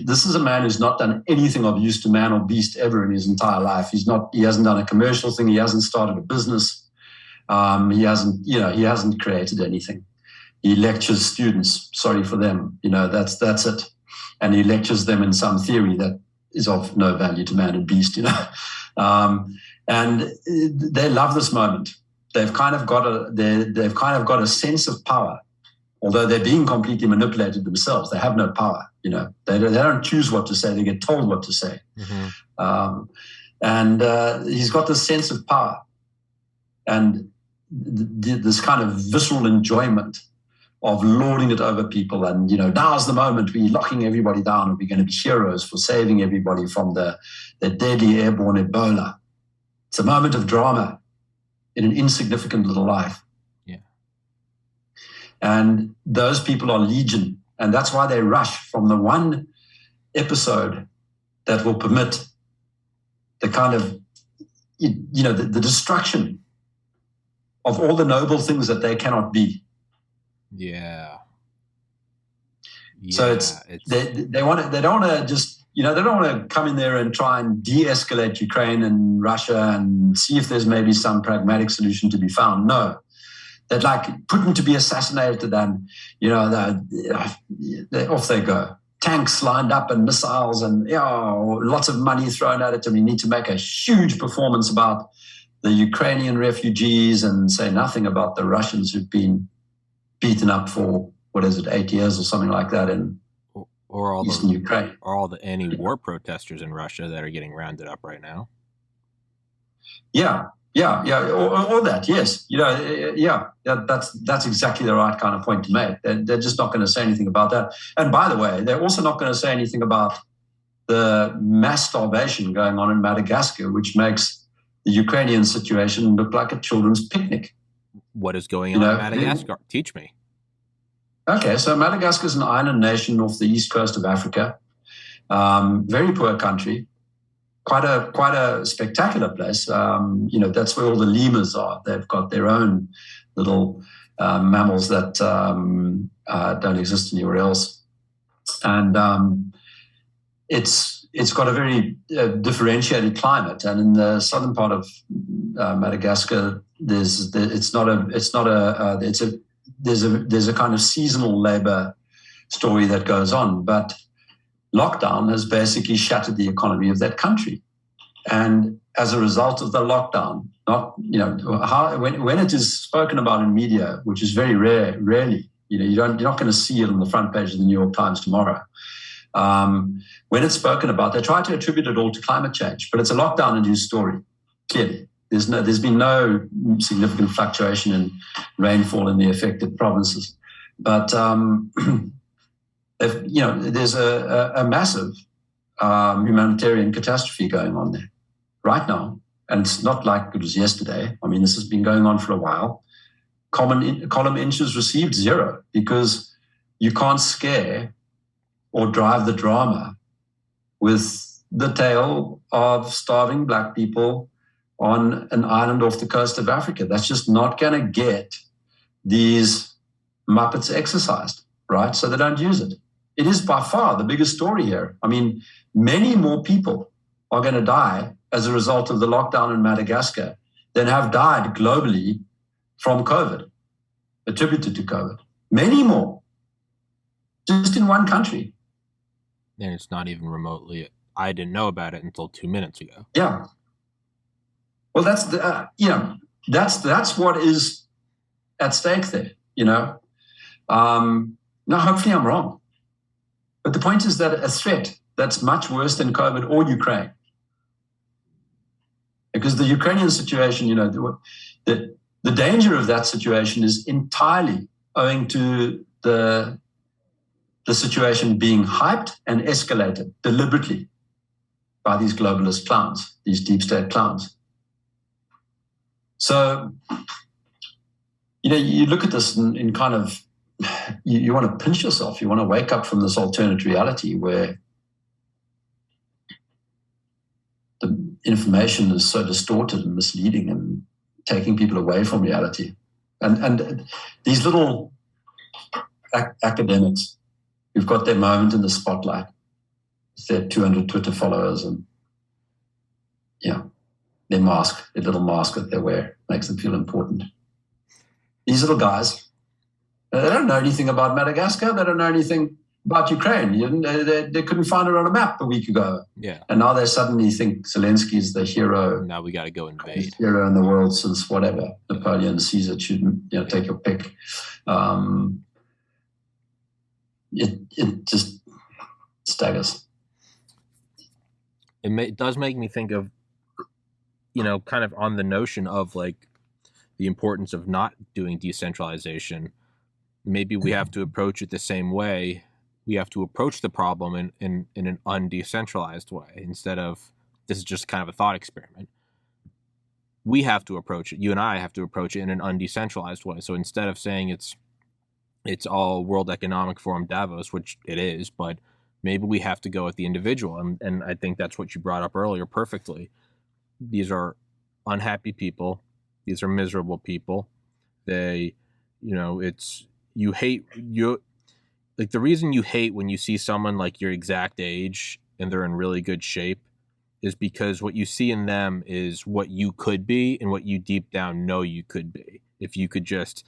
This is a man who's not done anything of use to man or beast ever in his entire life. He hasn't done a commercial thing. He hasn't started a business. He hasn't created anything. He lectures students. Sorry for them. That's it. And he lectures them in some theory that is of no value to man and beast. And they love this moment. They've kind of got a sense of power. Although they're being completely manipulated themselves, they have no power. They don't choose what to say; they get told what to say. Mm-hmm. And he's got this sense of power, and this kind of visceral enjoyment of lording it over people. And now's the moment we're locking everybody down, and we're going to be heroes for saving everybody from the deadly airborne Ebola. It's a moment of drama in an insignificant little life. And those people are legion. And that's why they rush from the one episode that will permit the kind of, the destruction of all the noble things that they cannot be. Yeah. So they don't want to just, they don't want to come in there and try and de-escalate Ukraine and Russia and see if there's maybe some pragmatic solution to be found. No. They'd like Putin to be assassinated and, off they go. Tanks lined up and missiles and lots of money thrown at it. And we need to make a huge performance about the Ukrainian refugees and say nothing about the Russians who've been beaten up for, 8 years or something like that in eastern Ukraine. Or all the anti-war protesters in Russia that are getting rounded up right now. Yeah, or that, yes. That's exactly the right kind of point to make. They're just not going to say anything about that. And by the way, they're also not going to say anything about the mass starvation going on in Madagascar, which makes the Ukrainian situation look like a children's picnic. What is going on in Madagascar? Teach me. Okay, so Madagascar is an island nation off the east coast of Africa. Very poor country. Quite a spectacular place. That's where all the lemurs are. They've got their own little mammals that don't exist anywhere else, and it's got a very differentiated climate. And in the southern part of Madagascar, there's a kind of seasonal labor story that goes on, but lockdown has basically shattered the economy of that country. And as a result of the lockdown, when it is spoken about in media, which is very rarely, you're not going to see it on the front page of the New York Times tomorrow. When it's spoken about, they try to attribute it all to climate change, but it's a lockdown-induced story, clearly. There's been no significant fluctuation in rainfall in the affected provinces. But there's a massive humanitarian catastrophe going on there right now. And it's not like it was yesterday. I mean, this has been going on for a while. Column inches received 0 because you can't scare or drive the drama with the tale of starving black people on an island off the coast of Africa. That's just not going to get these Muppets exercised, right? So they don't use it. It is by far the biggest story here. I mean, many more people are going to die as a result of the lockdown in Madagascar than have died globally from COVID, attributed to COVID. many more, just in one country. And it's not even remotely. I didn't know about it until 2 minutes ago. Yeah. Well, that's that's what is at stake there. Now, hopefully I'm wrong, but the point is that a threat that's much worse than COVID or Ukraine, because the Ukrainian situation, the danger of that situation is entirely owing to the situation being hyped and escalated deliberately by these globalist clowns, these deep state clowns. So, you look at this in kind of, you want to pinch yourself. You want to wake up from this alternate reality where the information is so distorted and misleading and taking people away from reality. And these little academics who've got their moment in the spotlight, their 200 Twitter followers, and their little mask that they wear makes them feel important. These little guys, they don't know anything about Madagascar. They don't know anything about Ukraine. They couldn't find it on a map a week ago. Yeah. And now they suddenly think Zelensky is the hero. Now we got to go invade. Hero in the world since whatever, Napoleon, Caesar, take your pick. It just staggers. It does make me think of, kind of on the notion of like the importance of not doing decentralization. Maybe we have to approach it the same way. We have to approach the problem in an undecentralized way instead of, this is just kind of a thought experiment. We have to approach it. You and I have to approach it in an undecentralized way. So instead of saying it's all World Economic Forum Davos, which it is, but maybe we have to go at the individual. And I think that's what you brought up earlier perfectly. These are unhappy people. These are miserable people. They, the reason you hate when you see someone like your exact age and they're in really good shape is because what you see in them is what you could be and what you deep down know you could be. If you could just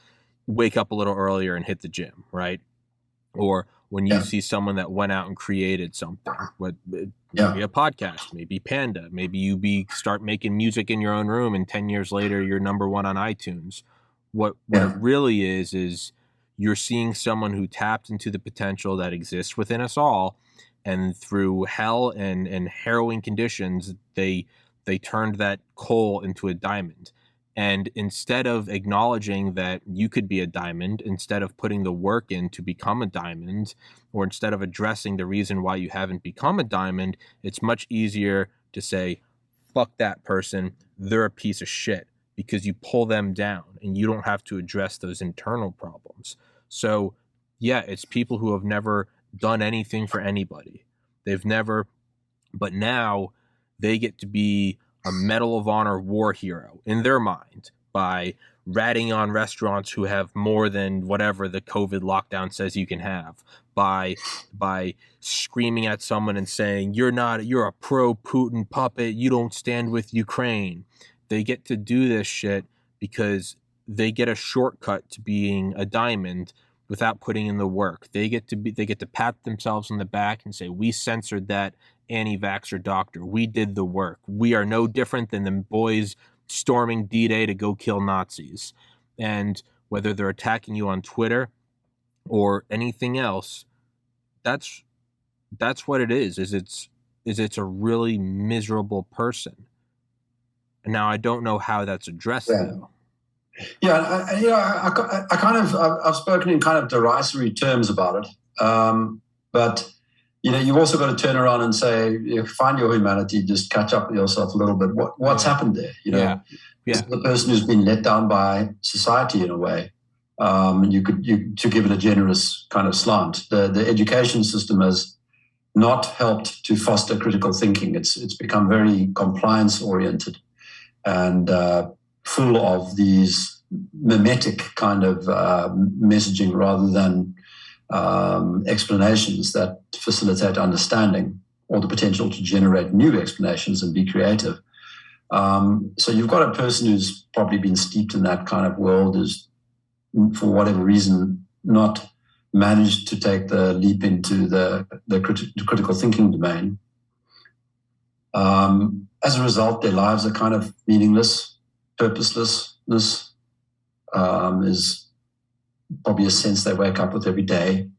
wake up a little earlier and hit the gym, right? Or when you see someone that went out and created something, maybe a podcast, maybe Panda, maybe you start making music in your own room and 10 years later you're number one on iTunes. What it really is you're seeing someone who tapped into the potential that exists within us all, and through hell and harrowing conditions, they turned that coal into a diamond. And instead of acknowledging that you could be a diamond, instead of putting the work in to become a diamond, or instead of addressing the reason why you haven't become a diamond, it's much easier to say, fuck that person, they're a piece of shit, because you pull them down and you don't have to address those internal problems. So, it's people who have never done anything for anybody. But now they get to be a Medal of Honor war hero in their mind by ratting on restaurants who have more than whatever the COVID lockdown says you can have, by screaming at someone and saying, you're a pro-Putin puppet, you don't stand with Ukraine. They get to do this shit because they get a shortcut to being a diamond without putting in the work. They get to pat themselves on the back and say, we censored that anti-vaxxer doctor. We did the work. We are no different than the boys storming D-Day to go kill Nazis. And whether they're attacking you on Twitter or anything else, that's what it is it's a really miserable person. And now I don't know how that's addressed though. Yeah, I've spoken in kind of derisory terms about it, but you've also got to turn around and say, find your humanity, just catch up with yourself a little bit. What's happened there? This is the person who's been let down by society in a way. To give it a generous kind of slant. The education system has not helped to foster critical thinking. It's become very compliance oriented and full of these mimetic kind of messaging rather than explanations that facilitate understanding or the potential to generate new explanations and be creative. So you've got a person who's probably been steeped in that kind of world, is for whatever reason not managed to take the leap into the critical thinking domain. As a result, their lives are kind of meaningless. Purposelessness is probably a sense they wake up with every day.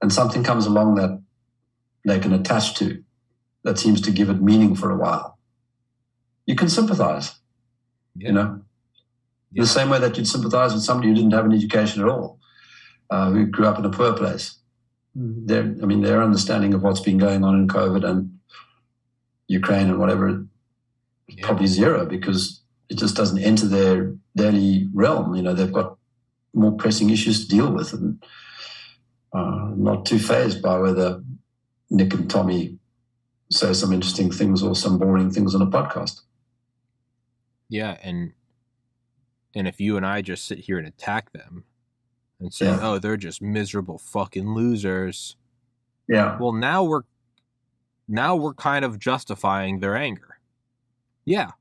And something comes along that they can attach to that seems to give it meaning for a while. You can sympathize, you know, the same way that you'd sympathize with somebody who didn't have an education at all, who grew up in a poor place. Their understanding of what's been going on in COVID and Ukraine and whatever is probably zero, because it just doesn't enter their daily realm. You know, they've got more pressing issues to deal with, and not too fazed by whether Nick and Tommy say some interesting things or some boring things on a podcast. Yeah, and if you and I just sit here and attack them and say, "Oh, they're just miserable fucking losers," well, now we're kind of justifying their anger. Yeah,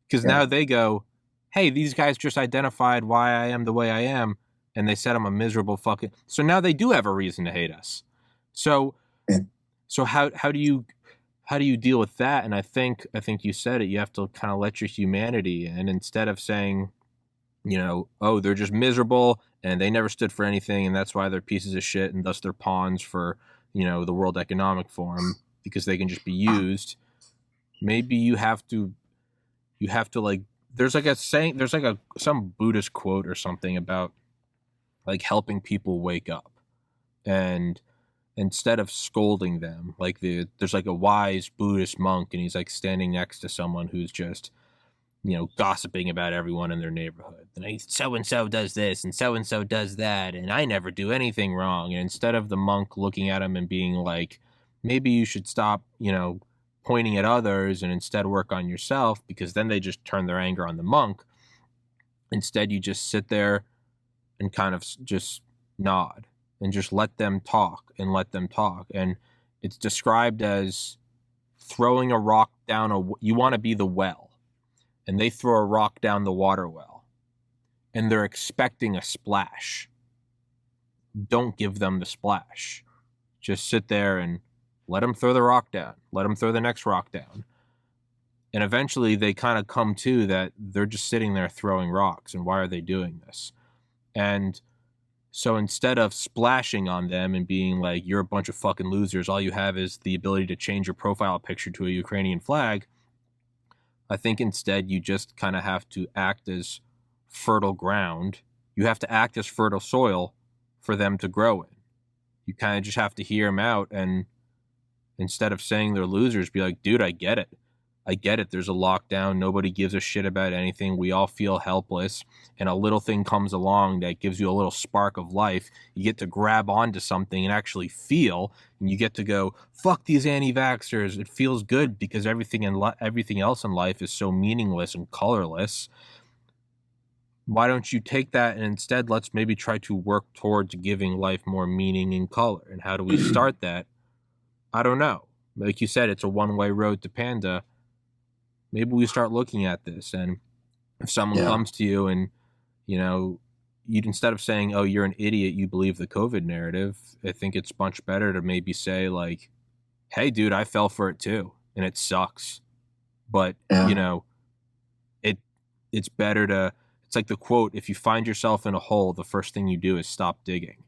because now they go, "Hey, these guys just identified why I am the way I am, and they said I'm a miserable fucking." So now they do have a reason to hate us. So how do you deal with that? And I think you said it. You have to kind of let your humanity in, instead of saying, you know, "Oh, they're just miserable and they never stood for anything, and that's why they're pieces of shit, and thus they're pawns for, you know, the World Economic Forum because they can just be used." Maybe you have to like, there's like a saying, there's like some Buddhist quote or something about like helping people wake up, and instead of scolding them, like there's like a wise Buddhist monk, and he's like standing next to someone who's just, you know, gossiping about everyone in their neighborhood. And so-and-so does this and so-and-so does that, and I never do anything wrong. And instead of the monk looking at him and being like, maybe you should stop, you know, pointing at others and instead work on yourself, because then they just turn their anger on the monk. Instead, you just sit there and kind of just nod and just let them talk and let them talk. And it's described as throwing a rock down you want to be the well, and they throw a rock down the water well, and they're expecting a splash. Don't give them the splash. Just sit there and let them throw the rock down. Let them throw the next rock down. And eventually they kind of come to that they're just sitting there throwing rocks, and why are they doing this? And so instead of splashing on them and being like, "You're a bunch of fucking losers, all you have is the ability to change your profile picture to a Ukrainian flag," I think instead you just kind of have to act as fertile ground. You have to act as fertile soil for them to grow in. You kind of just have to hear them out, and instead of saying they're losers, be like, "Dude, I get it. I get it. There's a lockdown. Nobody gives a shit about anything. We all feel helpless. And a little thing comes along that gives you a little spark of life. You get to grab onto something and actually feel, and you get to go, fuck these anti-vaxxers. It feels good because everything else in life is so meaningless and colorless. Why don't you take that and instead let's maybe try to work towards giving life more meaning and color? And how do we start that? I don't know. Like you said, it's a one-way road to Panda. Maybe we start looking at this, and if someone comes to you and, you know, you'd, instead of saying, "Oh, you're an idiot, you believe the COVID narrative," I think it's much better to maybe say like, "Hey, dude, I fell for it too, and it sucks. But, you know, it's better to," it's like the quote, "If you find yourself in a hole, the first thing you do is stop digging."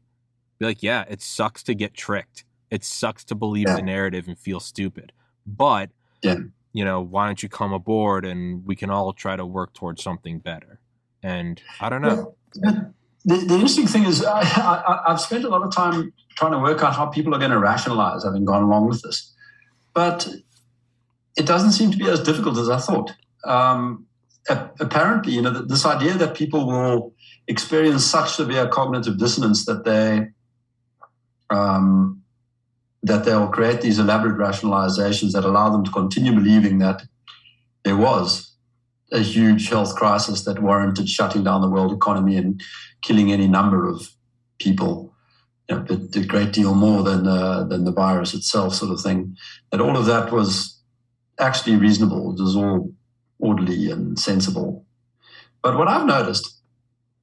Be like, yeah, it sucks to get tricked. It sucks to believe the narrative and feel stupid. But, you know, why don't you come aboard and we can all try to work towards something better? And I don't know. The interesting thing is I've spent a lot of time trying to work out how people are going to rationalize having gone along with this. But it doesn't seem to be as difficult as I thought. Apparently, you know, this idea that people will experience such severe cognitive dissonance that they'll create these elaborate rationalizations that allow them to continue believing that there was a huge health crisis that warranted shutting down the world economy and killing any number of people, you know, a great deal more than the virus itself, sort of thing. That all of that was actually reasonable. It was all orderly and sensible. But what I've noticed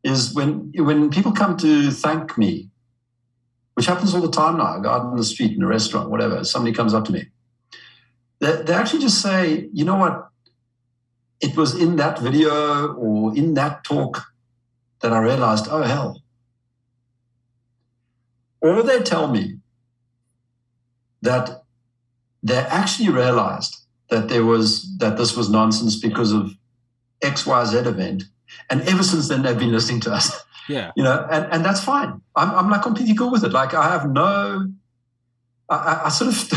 is when people come to thank me, which happens all the time now. I go out in the street, in a restaurant, whatever. Somebody comes up to me. They actually just say, you know what? It was in that video or in that talk that I realized, oh, hell. Or they tell me that they actually realized that this was nonsense because of XYZ event. And ever since then, they've been listening to us. Yeah. And that's fine. I'm like completely cool with it. Like I have I sort of,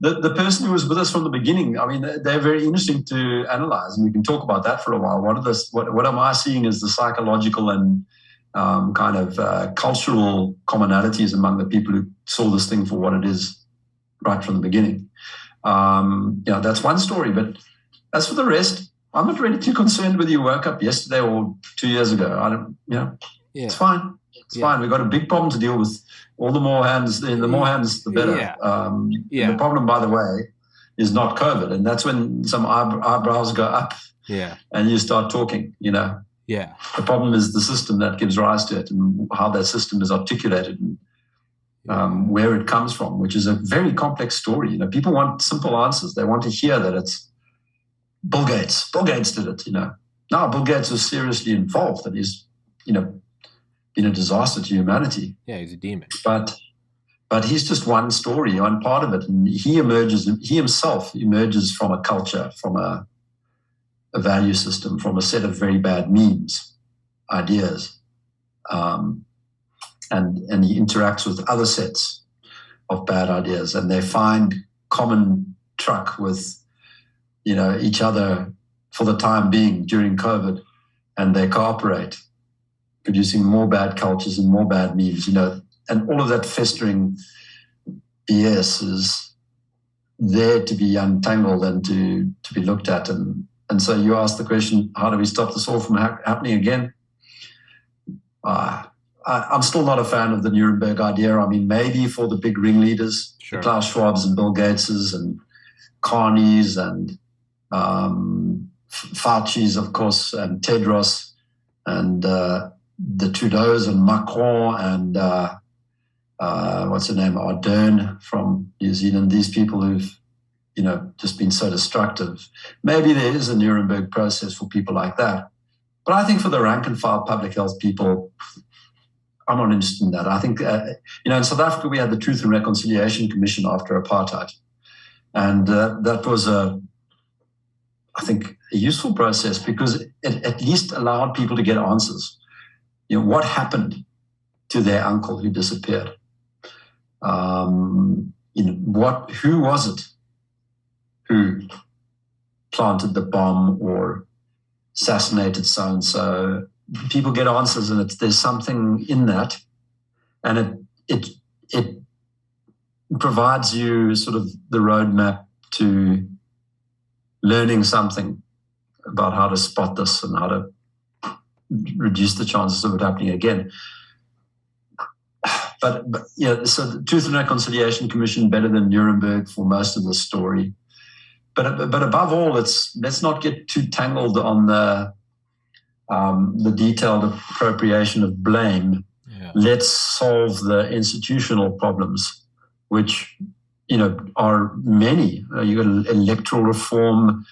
the person who was with us from the beginning, I mean, they're very interesting to analyze, and we can talk about that for a while. What am I seeing is the psychological and kind of cultural commonalities among the people who saw this thing for what it is right from the beginning. That's one story, but as for the rest, I'm not really too concerned whether you woke up yesterday or 2 years ago. I don't, It's fine. It's fine. We've got a big problem to deal with. All the more hands, the more hands, the better. The problem, by the way, is not COVID. And that's when some eyebrows go up and you start talking, Yeah. The problem is the system that gives rise to it and how that system is articulated and where it comes from, which is a very complex story. People want simple answers. They want to hear that it's Bill Gates. Bill Gates did it, No, Bill Gates was seriously involved, and he's, been a disaster to humanity. Yeah, he's a demon. But he's just one story, one part of it, and he himself emerges from a culture, from a value system, from a set of very bad memes, ideas, and he interacts with other sets of bad ideas, and they find common truck with each other for the time being during COVID, and they cooperate, producing more bad cultures and more bad memes, and all of that festering BS is there to be untangled and to be looked at. And so you ask the question, how do we stop this all from happening again? I'm still not a fan of the Nuremberg idea. I mean, maybe for the big ringleaders, sure. Klaus Schwab's and Bill Gates's and Carney's and Fauci's, of course, and Tedros and the Trudeaus and Macron and what's her name, Ardern from New Zealand. These people who've just been so destructive. Maybe there is a Nuremberg process for people like that, but I think for the rank and file public health people, I'm not interested in that. I think in South Africa we had the Truth and Reconciliation Commission after apartheid, and that was I think a useful process because it at least allowed people to get answers. What happened to their uncle who disappeared? Who was it who planted the bomb or assassinated so-and-so? People get answers, and there's something in that, and it provides you sort of the roadmap to learning something about how to spot this and how to reduce the chances of it happening again. But so the Truth and Reconciliation Commission better than Nuremberg for most of the story. But above all, let's not get too tangled on the detailed appropriation of blame. Yeah. Let's solve the institutional problems, which are many. You got electoral reform,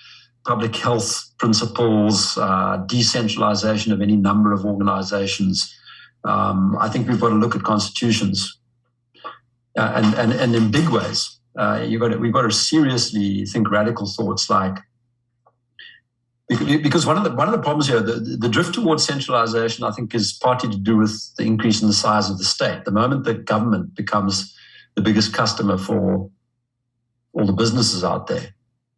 public health principles, decentralization of any number of organizations. I think we've got to look at constitutions, and in big ways. We've got to seriously think radical thoughts, like because one of the problems here, the drift towards centralization, I think, is partly to do with the increase in the size of the state. The moment the government becomes the biggest customer for all the businesses out there,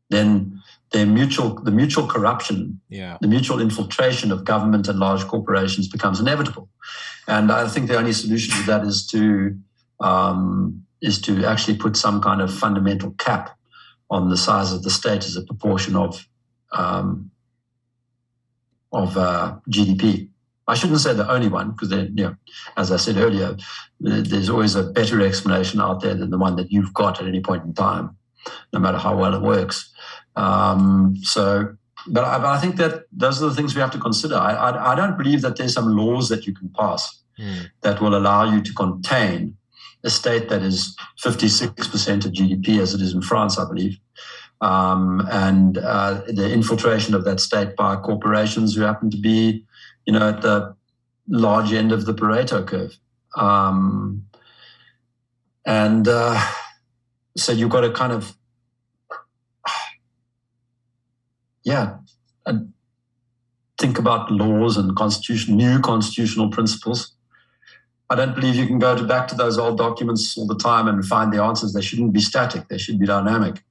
then the mutual corruption, the mutual infiltration of government and large corporations becomes inevitable. And I think the only solution to that is to actually put some kind of fundamental cap on the size of the state as a proportion of GDP. I shouldn't say the only one, because as I said earlier, there's always a better explanation out there than the one that you've got at any point in time, no matter how well it works. So but I think that those are the things we have to consider. I don't believe that there's some laws that you can pass that will allow you to contain a state that is 56% of GDP, as it is in France, I believe, and the infiltration of that state by corporations who happen to be, at the large end of the Pareto curve. So you've got to kind of, think about laws and new constitutional principles. I don't believe you can go back to those old documents all the time and find the answers. They shouldn't be static. They should be dynamic.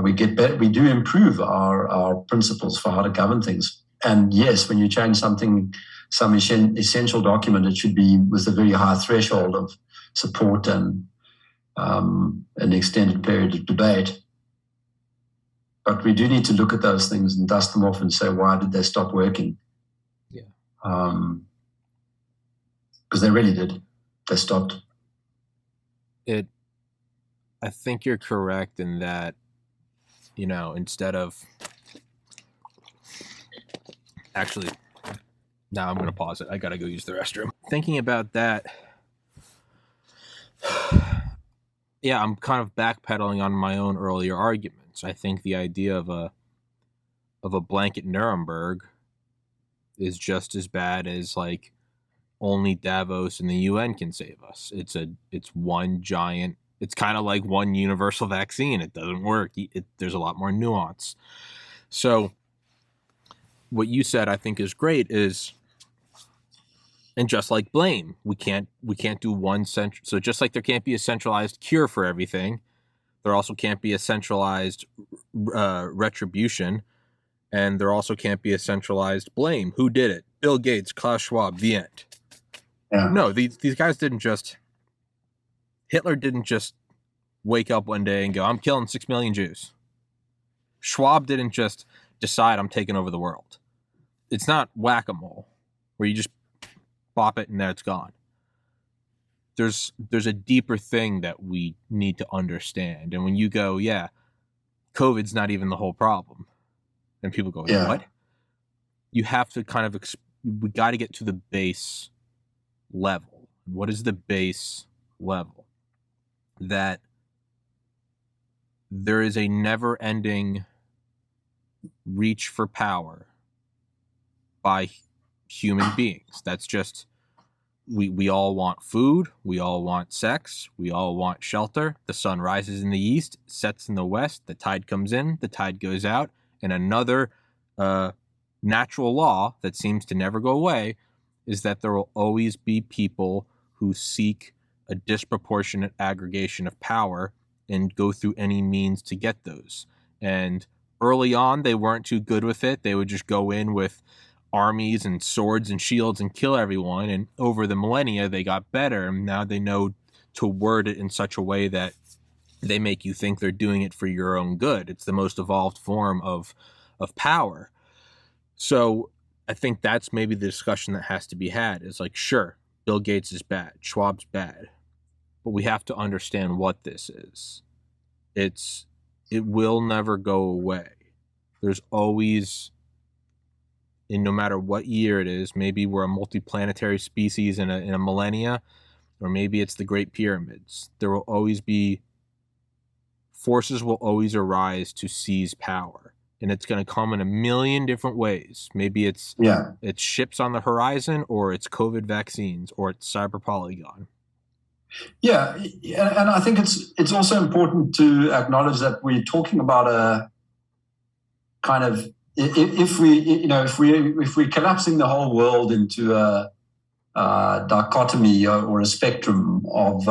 We get better. We do improve our principles for how to govern things. And yes, when you change some essential document, it should be with a very high threshold of support and an extended period of debate. But we do need to look at those things and dust them off and say, why did they stop working? Yeah. Because they really did. They stopped. I think you're correct in that, instead of actually, now I'm going to pause it. I got to go use the restroom. Thinking about that, I'm kind of backpedaling on my own earlier arguments. I think the idea of a blanket Nuremberg is just as bad as like only Davos and the UN can save us. It's one giant. It's kind of like one universal vaccine. It doesn't work. There's a lot more nuance. So what you said, I think, is great. And just like blame, we can't do one central. So just like there can't be a centralized cure for everything, there also can't be a centralized retribution, and there also can't be a centralized blame. Who did it? Bill Gates, Klaus Schwab. The end. Yeah. No, these guys didn't just. Hitler didn't just wake up one day and go, "I'm killing 6 million Jews." Schwab didn't just decide, "I'm taking over the world." It's not whack-a-mole where you just bop it and then it's gone. There's a deeper thing that we need to understand. And when you go, COVID's not even the whole problem, and people go, what? You have to kind of, we got to get to the base level. What is the base level? That there is a never-ending reach for power by human beings. That's just, we all want food, we all want sex, we all want shelter. The sun rises in the east, sets in the west, the tide comes in, the tide goes out, and another natural law that seems to never go away is that there will always be people who seek a disproportionate aggregation of power and go through any means to get those. And early on, they weren't too good with it. They would just go in with armies and swords and shields and kill everyone. And over the millennia, they got better. And now they know to word it in such a way that they make you think they're doing it for your own good. It's the most evolved form of power. So I think that's maybe the discussion that has to be had, is like, sure, Bill Gates is bad, Schwab's bad, but we have to understand what this is. It will never go away. There's always, and no matter what year it is, maybe we're a multiplanetary species in a millennia, or maybe it's the Great Pyramids. There will always be, forces will always arise to seize power. And it's going to come in a million different ways. Maybe it's ships on the horizon, or it's COVID vaccines, or it's cyber polygon. Yeah, and I think it's also important to acknowledge that we're talking about a kind of, if we're collapsing the whole world into a dichotomy or a spectrum of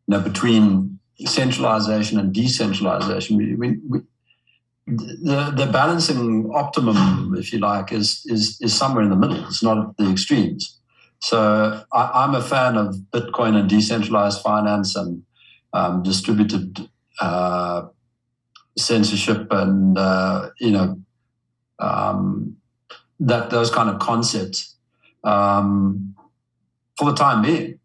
between centralization and decentralization, the balancing optimum, if you like, is somewhere in the middle. It's not at the extremes. So I'm a fan of Bitcoin and decentralized finance and distributed censorship and those kind of concepts for the time being,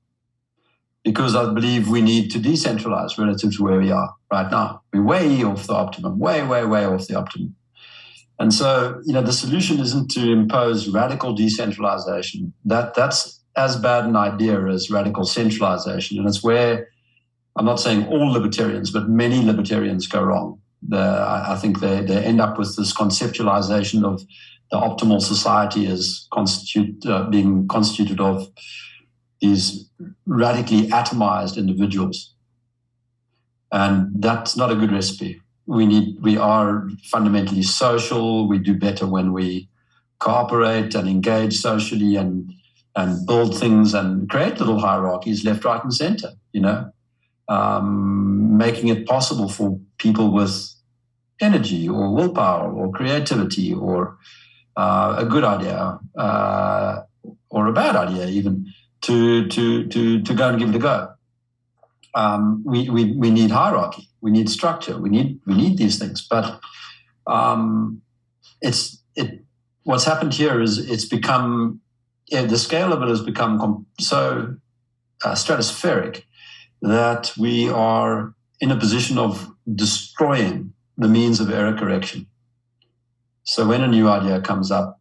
because I believe we need to decentralize relative to where we are right now. We're way off the optimum, way off the optimum. And so, the solution isn't to impose radical decentralization. That's as bad an idea as radical centralization. And it's where, I'm not saying all libertarians, but many libertarians go wrong. I think they end up with this conceptualization of the optimal society as being constituted of these radically atomized individuals. And that's not a good recipe. We are fundamentally social. We do better when we cooperate and engage socially and build things and create little hierarchies left, right, and center, making it possible for people with energy or willpower or creativity or a good idea or a bad idea even to go and give it a go. We need hierarchy. We need structure. We need these things. But what's happened here is it's become, the scale of it has become so stratospheric that we are in a position of destroying the means of error correction. So when a new idea comes up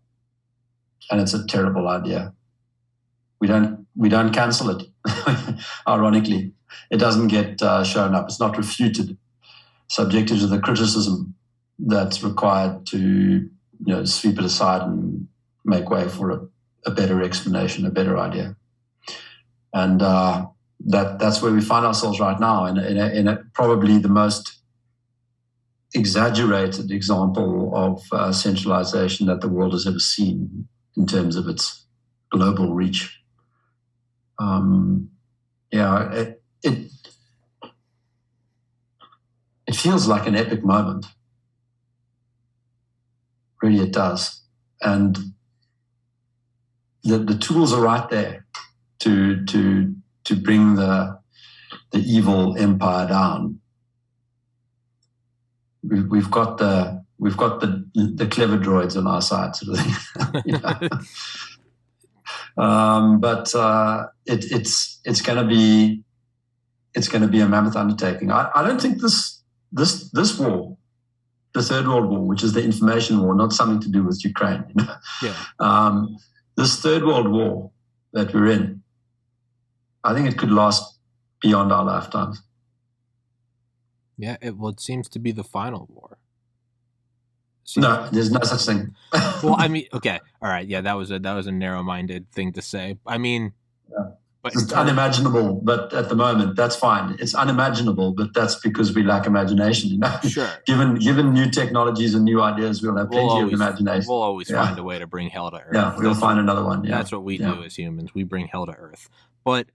and it's a terrible idea, we don't cancel it. Ironically, it doesn't get shown up. It's not refuted, subjected to the criticism that's required to sweep it aside and make way for a better explanation, a better idea. And that's where we find ourselves right now, in a probably the most exaggerated example of centralization that the world has ever seen in terms of its global reach. It feels like an epic moment. Really, it does. And the tools are right there to bring the evil empire down. We've got the clever droids on our side, sort of thing. But it's going to be a mammoth undertaking. I don't think this war, the Third World War, which is the information war, not something to do with Ukraine. Yeah. This Third World War that we're in, I think it could last beyond our lifetimes. Yeah, it seems to be the final war. No, there's no such thing. Well, I mean, okay, all right, yeah, that was a narrow-minded thing to say. I mean, but it's unimaginable. But at the moment, that's fine. It's unimaginable, but that's because we lack imagination. Sure. Given new technologies and new ideas, we'll have plenty of imagination. We'll always find a way to bring hell to earth. Yeah, we'll find another one. Yeah. That's what we do as humans. We bring hell to earth. But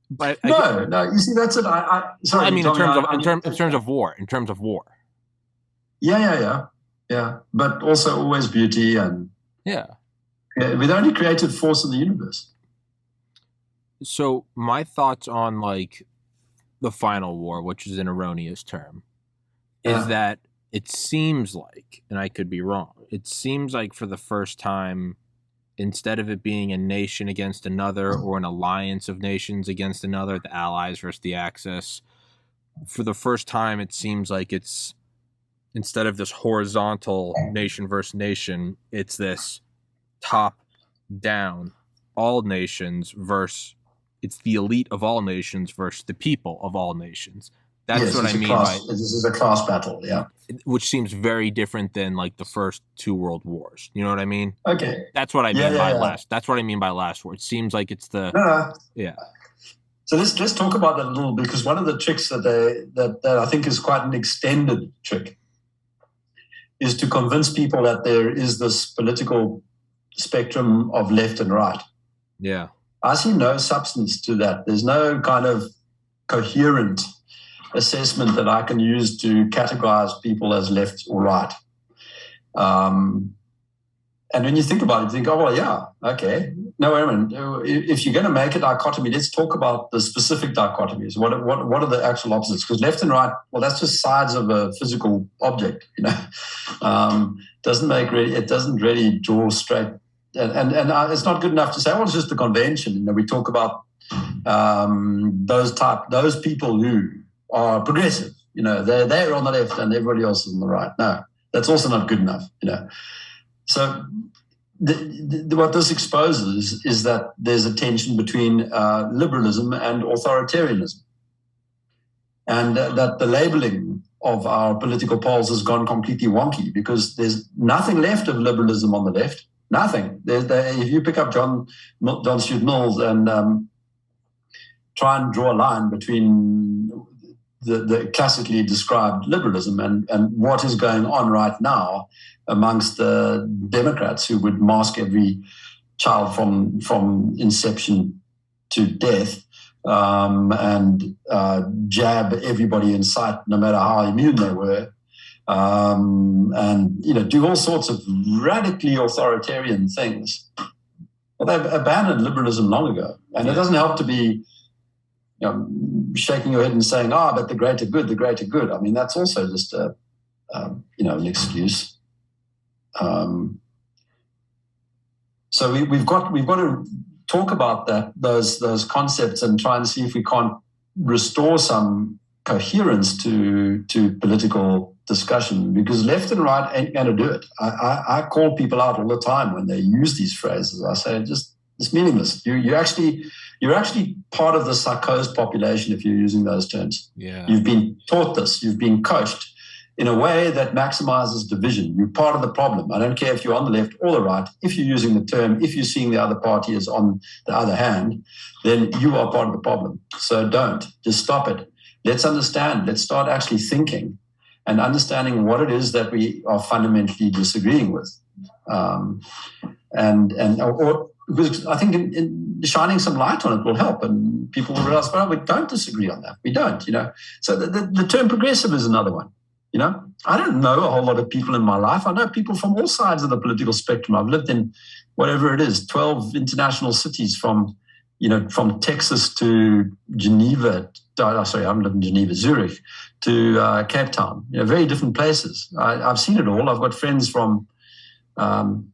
no. You see, that's it. Sorry. I mean, Tommy, in terms of war. Yeah. But also always beauty and we're the only creative force in the universe. So my thoughts on the final war, which is an erroneous term, is that it seems like, and I could be wrong, it seems like for the first time, instead of it being a nation against another or an alliance of nations against another, the Allies versus the Axis, for the first time it seems like it's, instead of this horizontal nation versus nation, it's this top-down, all nations versus, it's the elite of all nations versus the people of all nations. That's what I mean by... This is a class battle, yeah. Which seems very different than the first two world wars. You know what I mean? Okay. That's what I mean by last. That's what I mean by last war. It seems like it's the... No. Yeah. So let's talk about that a little, because one of the tricks that I think is quite an extended trick is to convince people that there is this political spectrum of left and right. Yeah. I see no substance to that. There's no kind of coherent assessment that I can use to categorize people as left or right. And when you think about it, you think, oh, well, yeah, okay. No, wait a minute. If you're going to make a dichotomy, let's talk about the specific dichotomies. What are the actual opposites? Because left and right, well, that's just sides of a physical object, It doesn't really draw straight. And it's not good enough to say, well, it's just the convention. We talk about those people who are progressive. They're on the left and everybody else is on the right. No, That's also not good enough, So what this exposes is that there's a tension between liberalism and authoritarianism, and that the labeling of our political poles has gone completely wonky because there's nothing left of liberalism on the left. Nothing. If you pick up John Stuart Mill and try and draw a line between the classically described liberalism and what is going on right now amongst the Democrats who would mask every child from inception to death, and jab everybody in sight, no matter how immune they were, and do all sorts of radically authoritarian things. Well, they've abandoned liberalism long ago, and it doesn't help to be shaking your head and saying, but the greater good, the greater good. I mean, that's also just an excuse. So we've got to talk about those concepts and try and see if we can't restore some coherence to political discussion, because left and right ain't going to do it. I call people out all the time when they use these phrases. I say, it's meaningless. You're actually part of the psychosed population if you're using those terms. Yeah. You've been taught this. You've been coached in a way that maximizes division. You're part of the problem. I don't care if you're on the left or the right. If you're using the term, if you're seeing the other party as on the other hand, then you are part of the problem. So don't. Just stop it. Let's understand. Let's start actually thinking and understanding what it is that we are fundamentally disagreeing with. Because I think in shining some light on it will help, and people will realize, well, we don't disagree on that. We don't, So the term progressive is another one. I don't know a whole lot of people in my life. I know people from all sides of the political spectrum. I've lived in whatever it is, 12 international cities from Texas to Geneva. Sorry, I haven't lived in Geneva, Zurich to Cape Town. Very different places. I've seen it all. I've got friends from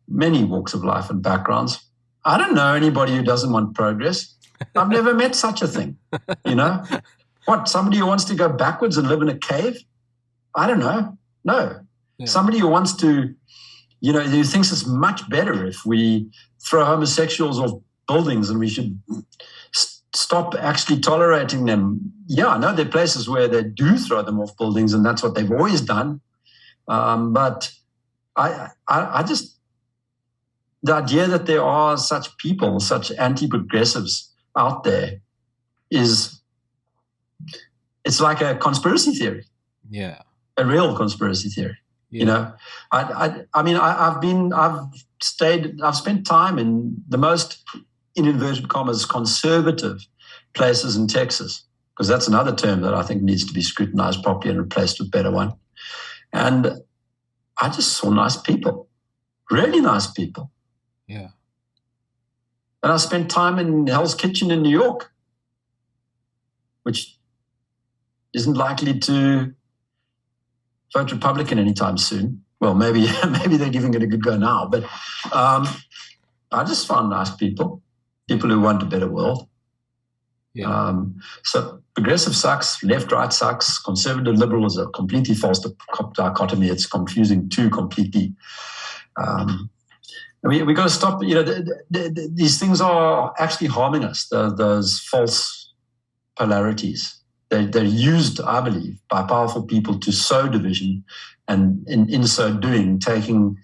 many walks of life and backgrounds. I don't know anybody who doesn't want progress. I've never met such a thing. What, somebody who wants to go backwards and live in a cave? I don't know. No. Yeah. Somebody who wants to, who thinks it's much better if we throw homosexuals off buildings and we should stop actually tolerating them. Yeah, I know there are places where they do throw them off buildings, and that's what they've always done. But I just, the idea that there are such people, such anti-progressives out there it's like a conspiracy theory. Yeah. A real conspiracy theory. Yeah. I've spent time in the most, in inverted commas, conservative places in Texas, because that's another term that I think needs to be scrutinized properly and replaced with a better one. And I just saw nice people, really nice people. Yeah. And I spent time in Hell's Kitchen in New York, which isn't likely to vote Republican anytime soon. Well, maybe they're giving it a good go now. But I just found nice people who want a better world. Yeah. So progressive sucks, left, right sucks, conservative, liberal is a completely false dichotomy. It's confusing too completely. We got to stop. These things are actually harming us. Those false polarities. They're used, I believe, by powerful people to sow division, and in so doing, taking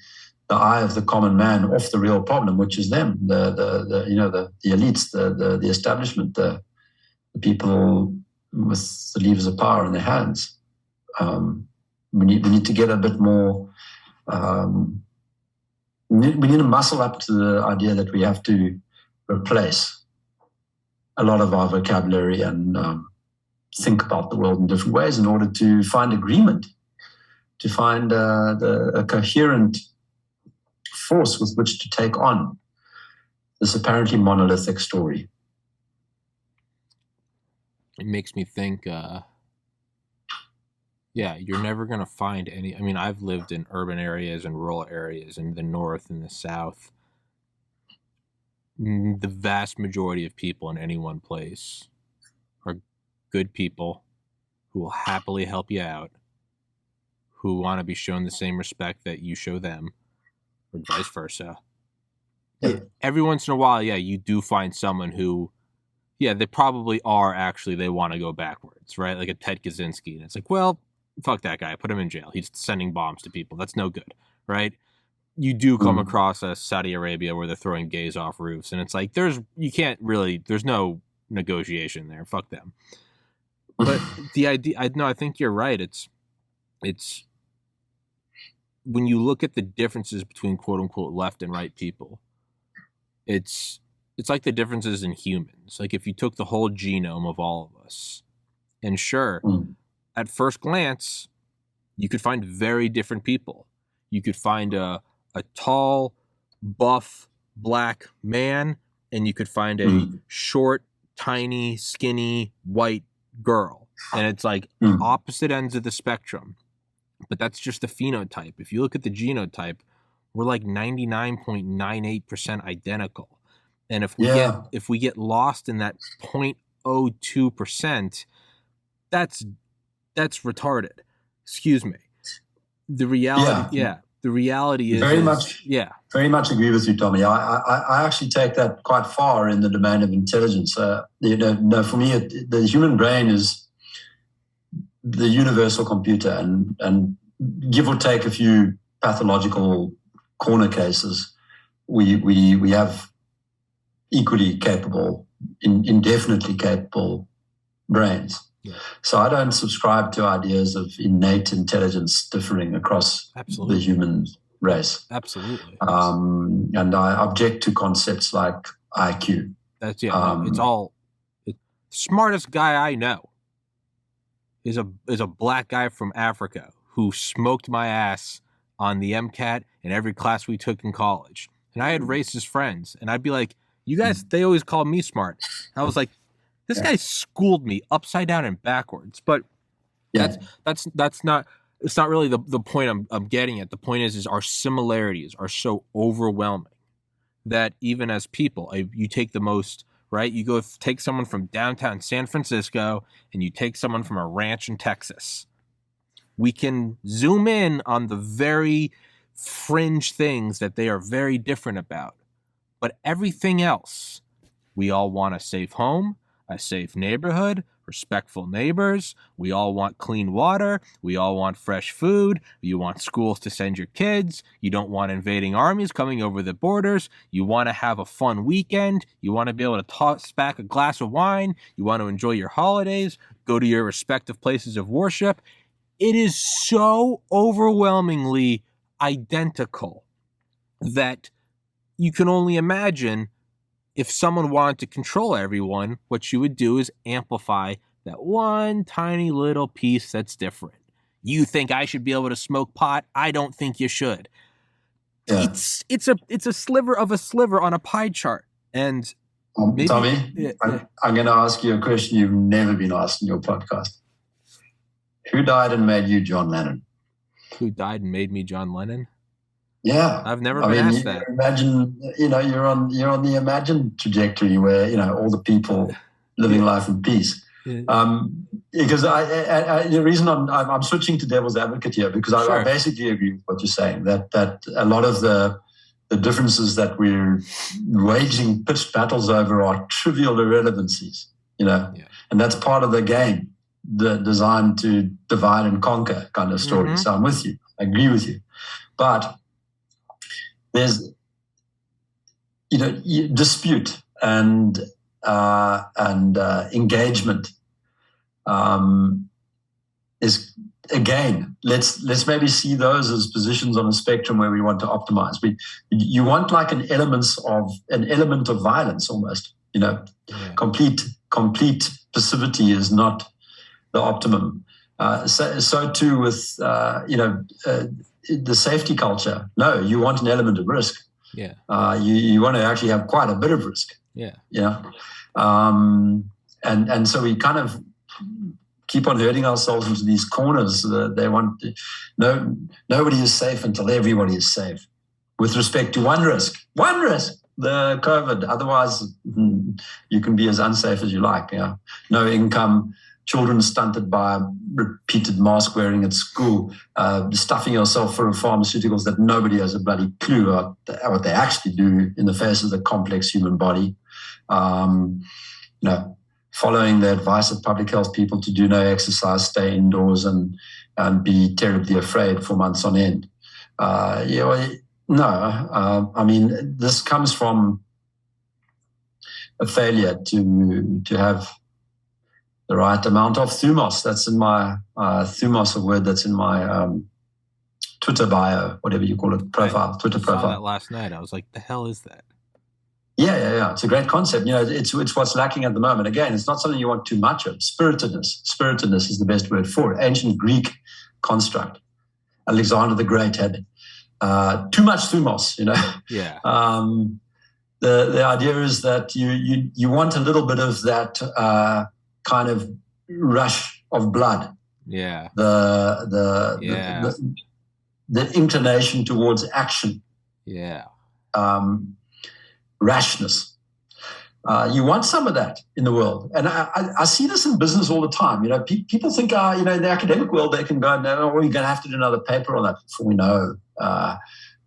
the eye of the common man off the real problem, which is them, the elites, the establishment, the people with the levers of power in their hands. We need to get a bit more. We need to muscle up to the idea that we have to replace a lot of our vocabulary and think about the world in different ways in order to find agreement, to find a coherent force with which to take on this apparently monolithic story. It makes me think, you're never going to find any. I mean, I've lived in urban areas and rural areas in the North and the South. The vast majority of people in any one place are good people who will happily help you out, who want to be shown the same respect that you show them, or vice versa. Yeah. Every once in a while, you do find someone who, they probably are actually, they want to go backwards, right? Like a Ted Kaczynski. And it's like, well, fuck that guy. Put him in jail. He's sending bombs to people. That's no good, right? You do come across a Saudi Arabia where they're throwing gays off roofs. And it's like, there's no negotiation there. Fuck them. But the idea, I think you're right. It's when you look at the differences between quote unquote left and right people, it's like the differences in humans. Like if you took the whole genome of all of us, and sure, at first glance, you could find very different people. You could find a tall, buff, black man, and you could find a short, tiny, skinny, white girl. And it's like opposite ends of the spectrum. But that's just the phenotype. If you look at the genotype, we're like 99.98% identical. And if we get lost in that 0.02%, that's retarded. Excuse me. The reality, the reality is very much agree with you, Tommy. I actually take that quite far in the domain of intelligence. For me, the human brain is the universal computer, and give or take a few pathological corner cases, we have equally capable, indefinitely capable brains. Yeah. So I don't subscribe to ideas of innate intelligence differing across the human race. Absolutely. And I object to concepts like IQ. That's it's all. Smartest guy I know is a black guy from Africa who smoked my ass on the MCAT in every class we took in college. And I had racist friends, and I'd be like, you guys, they always call me smart. I was like, this guy schooled me upside down and backwards. But that's not, it's not really the point I'm getting at. The point is our similarities are so overwhelming that even as people, you take the most, right? You go take someone from downtown San Francisco and you take someone from a ranch in Texas. We can zoom in on the very fringe things that they are very different about. But everything else, we all want a safe home, a safe neighborhood, respectful neighbors. We all want clean water. We all want fresh food. You want schools to send your kids. You don't want invading armies coming over the borders. You want to have a fun weekend. You want to be able to toss back a glass of wine. You want to enjoy your holidays, go to your respective places of worship. It is so overwhelmingly identical that you can only imagine if someone wanted to control everyone, what you would do is amplify that one tiny little piece that's different. You think I should be able to smoke pot? I don't think you should. Yeah. It's a sliver of a sliver on a pie chart. And Tommy, I'm going to ask you a question you've never been asked in your podcast. Who died and made you John Lennon? Who died and made me John Lennon? Yeah, I've never been asked that. Imagine, you're on the imagined trajectory where all the people living life in peace. Because the reason I'm switching to devil's advocate here because I basically agree with what you're saying that a lot of the differences that we're waging pitched battles over are trivial irrelevancies, and that's part of the game, designed to divide and conquer kind of story. Mm-hmm. So I'm with you. I agree with you, but there's, dispute and engagement is, again, let's maybe see those as positions on a spectrum where we want to optimize. You want like an element of violence almost. Complete passivity is not the optimum. So too with the safety culture. No, you want an element of risk. Yeah. You want to actually have quite a bit of risk. Yeah. And so we kind of keep on herding ourselves into these corners. They want nobody is safe until everybody is safe, with respect to one risk, the COVID. Otherwise, you can be as unsafe as you like. No income, children stunted by repeated mask wearing at school, stuffing yourself full of pharmaceuticals that nobody has a bloody clue what they actually do in the face of the complex human body. Following the advice of public health people to do no exercise, stay indoors, and be terribly afraid for months on end. This comes from a failure to have the right amount of thumos. That's in my thumos, a word that's in my Twitter bio, whatever you call it, profile, Twitter profile. I saw that last night. I was like, the hell is that? Yeah. It's a great concept. It's what's lacking at the moment. Again, it's not something you want too much of. Spiritedness is the best word for it. Ancient Greek construct. Alexander the Great had too much thumos, Yeah. The idea is that you want a little bit of that kind of rush of blood. Yeah. The inclination towards action. Yeah. Rashness. You want some of that in the world. And I see this in business all the time. People think, in the academic world, they can go, no, we're going to have to do another paper on that before we know.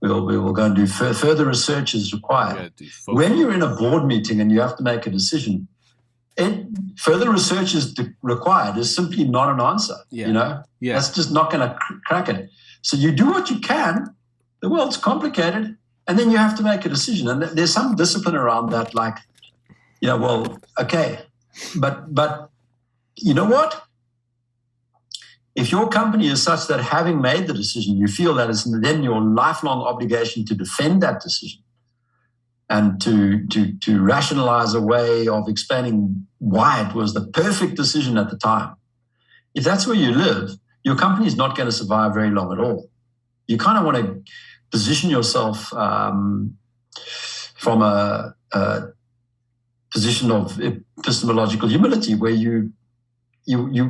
We will go and do further research is required. When you're in a board meeting and you have to make a decision, further research is required is simply not an answer. Yeah. That's just not going to crack it. So you do what you can. The world's complicated. And then you have to make a decision. And there's some discipline around that, like, okay, but you know what? If your company is such that having made the decision, you feel that it's then your lifelong obligation to defend that decision and to rationalize a way of explaining why it was the perfect decision at the time. If that's where you live, your company is not going to survive very long at all. You kind of want to position yourself from a position of epistemological humility, where you're going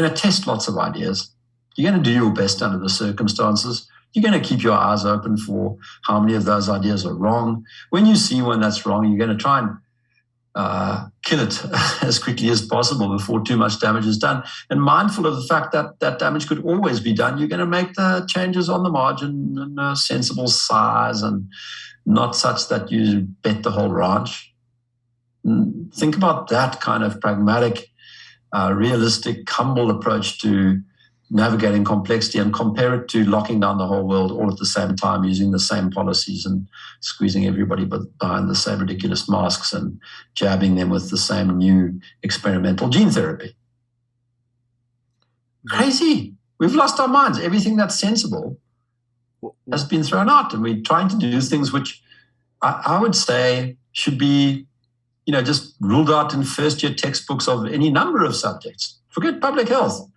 to test lots of ideas. You're going to do your best under the circumstances. You're going to keep your eyes open for how many of those ideas are wrong. When you see one that's wrong, you're going to try and kill it as quickly as possible before too much damage is done. And mindful of the fact that that damage could always be done, you're going to make the changes on the margin in a sensible size and not such that you bet the whole ranch. Think about that kind of pragmatic, realistic, humble approach to navigating complexity and compare it to locking down the whole world all at the same time, using the same policies and squeezing everybody behind the same ridiculous masks and jabbing them with the same new experimental gene therapy. Crazy. We've lost our minds. Everything that's sensible has been thrown out, and we're trying to do things which I would say should be, just ruled out in first-year textbooks of any number of subjects. Forget public health.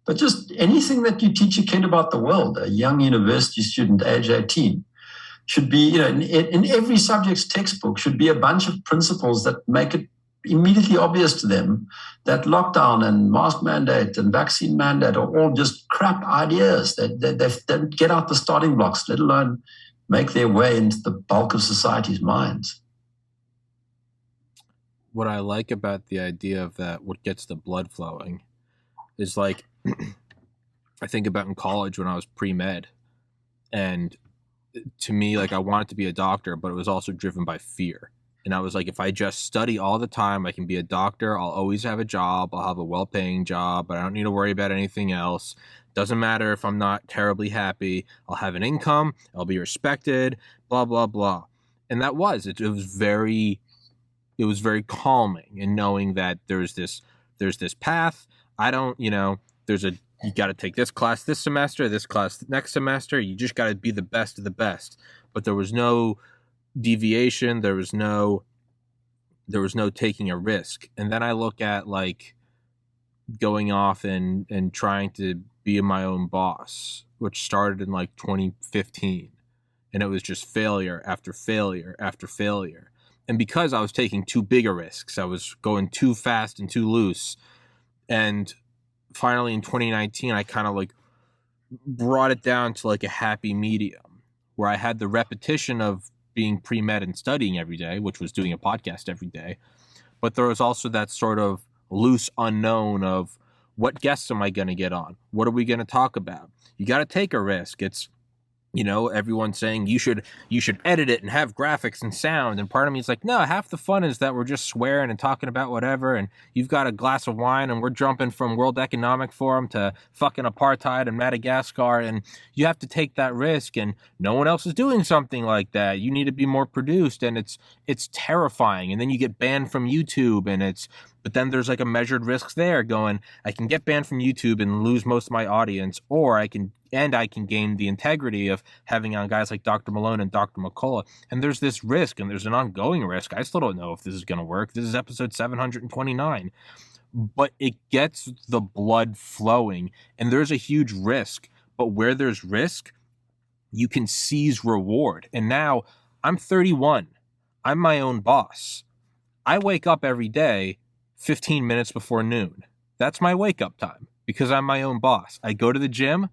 But just anything that you teach a kid about the world, a young university student, age 18, should be, in every subject's textbook should be a bunch of principles that make it immediately obvious to them that lockdown and mask mandate and vaccine mandate are all just crap ideas. They don't get out the starting blocks, let alone make their way into the bulk of society's minds. What I like about the idea of that, what gets the blood flowing, is like, I think about in college when I was pre-med, and to me, like, I wanted to be a doctor, but it was also driven by fear. And I was like, if I just study all the time, I can be a doctor. I'll always have a job. I'll have a well-paying job, but I don't need to worry about anything else. Doesn't matter if I'm not terribly happy. I'll have an income. I'll be respected, blah, blah, blah. And that was, it was very calming in knowing that there's this path. I don't, you got to take this class this semester, this class next semester. You just got to be the best of the best. But there was no deviation. There was no taking a risk. And then I look at like going off and trying to be my own boss, which started in like 2015. And it was just failure after failure after failure. And because I was taking too big a risks, I was going too fast and too loose. And finally in 2019, I kind of like brought it down to like a happy medium where I had the repetition of being pre-med and studying every day, which was doing a podcast every day. But there was also that sort of loose unknown of what guests am I going to get on? What are we going to talk about? You got to take a risk. It's, everyone's saying you should edit it and have graphics and sound. And part of me is like, no, half the fun is that we're just swearing and talking about whatever. And you've got a glass of wine and we're jumping from World Economic Forum to fucking apartheid and Madagascar. And you have to take that risk, and no one else is doing something like that. You need to be more produced, and it's terrifying. And then you get banned from YouTube, but then there's like a measured risk there going, I can get banned from YouTube and lose most of my audience, or I can gain the integrity of having on guys like Dr. Malone and Dr. McCullough. And there's this risk, and there's an ongoing risk. I still don't know if this is going to work. This is episode 729. But it gets the blood flowing, and there's a huge risk. But where there's risk, you can seize reward. And now I'm 31. I'm my own boss. I wake up every day 15 minutes before noon. That's my wake up time because I'm my own boss. I go to the gym,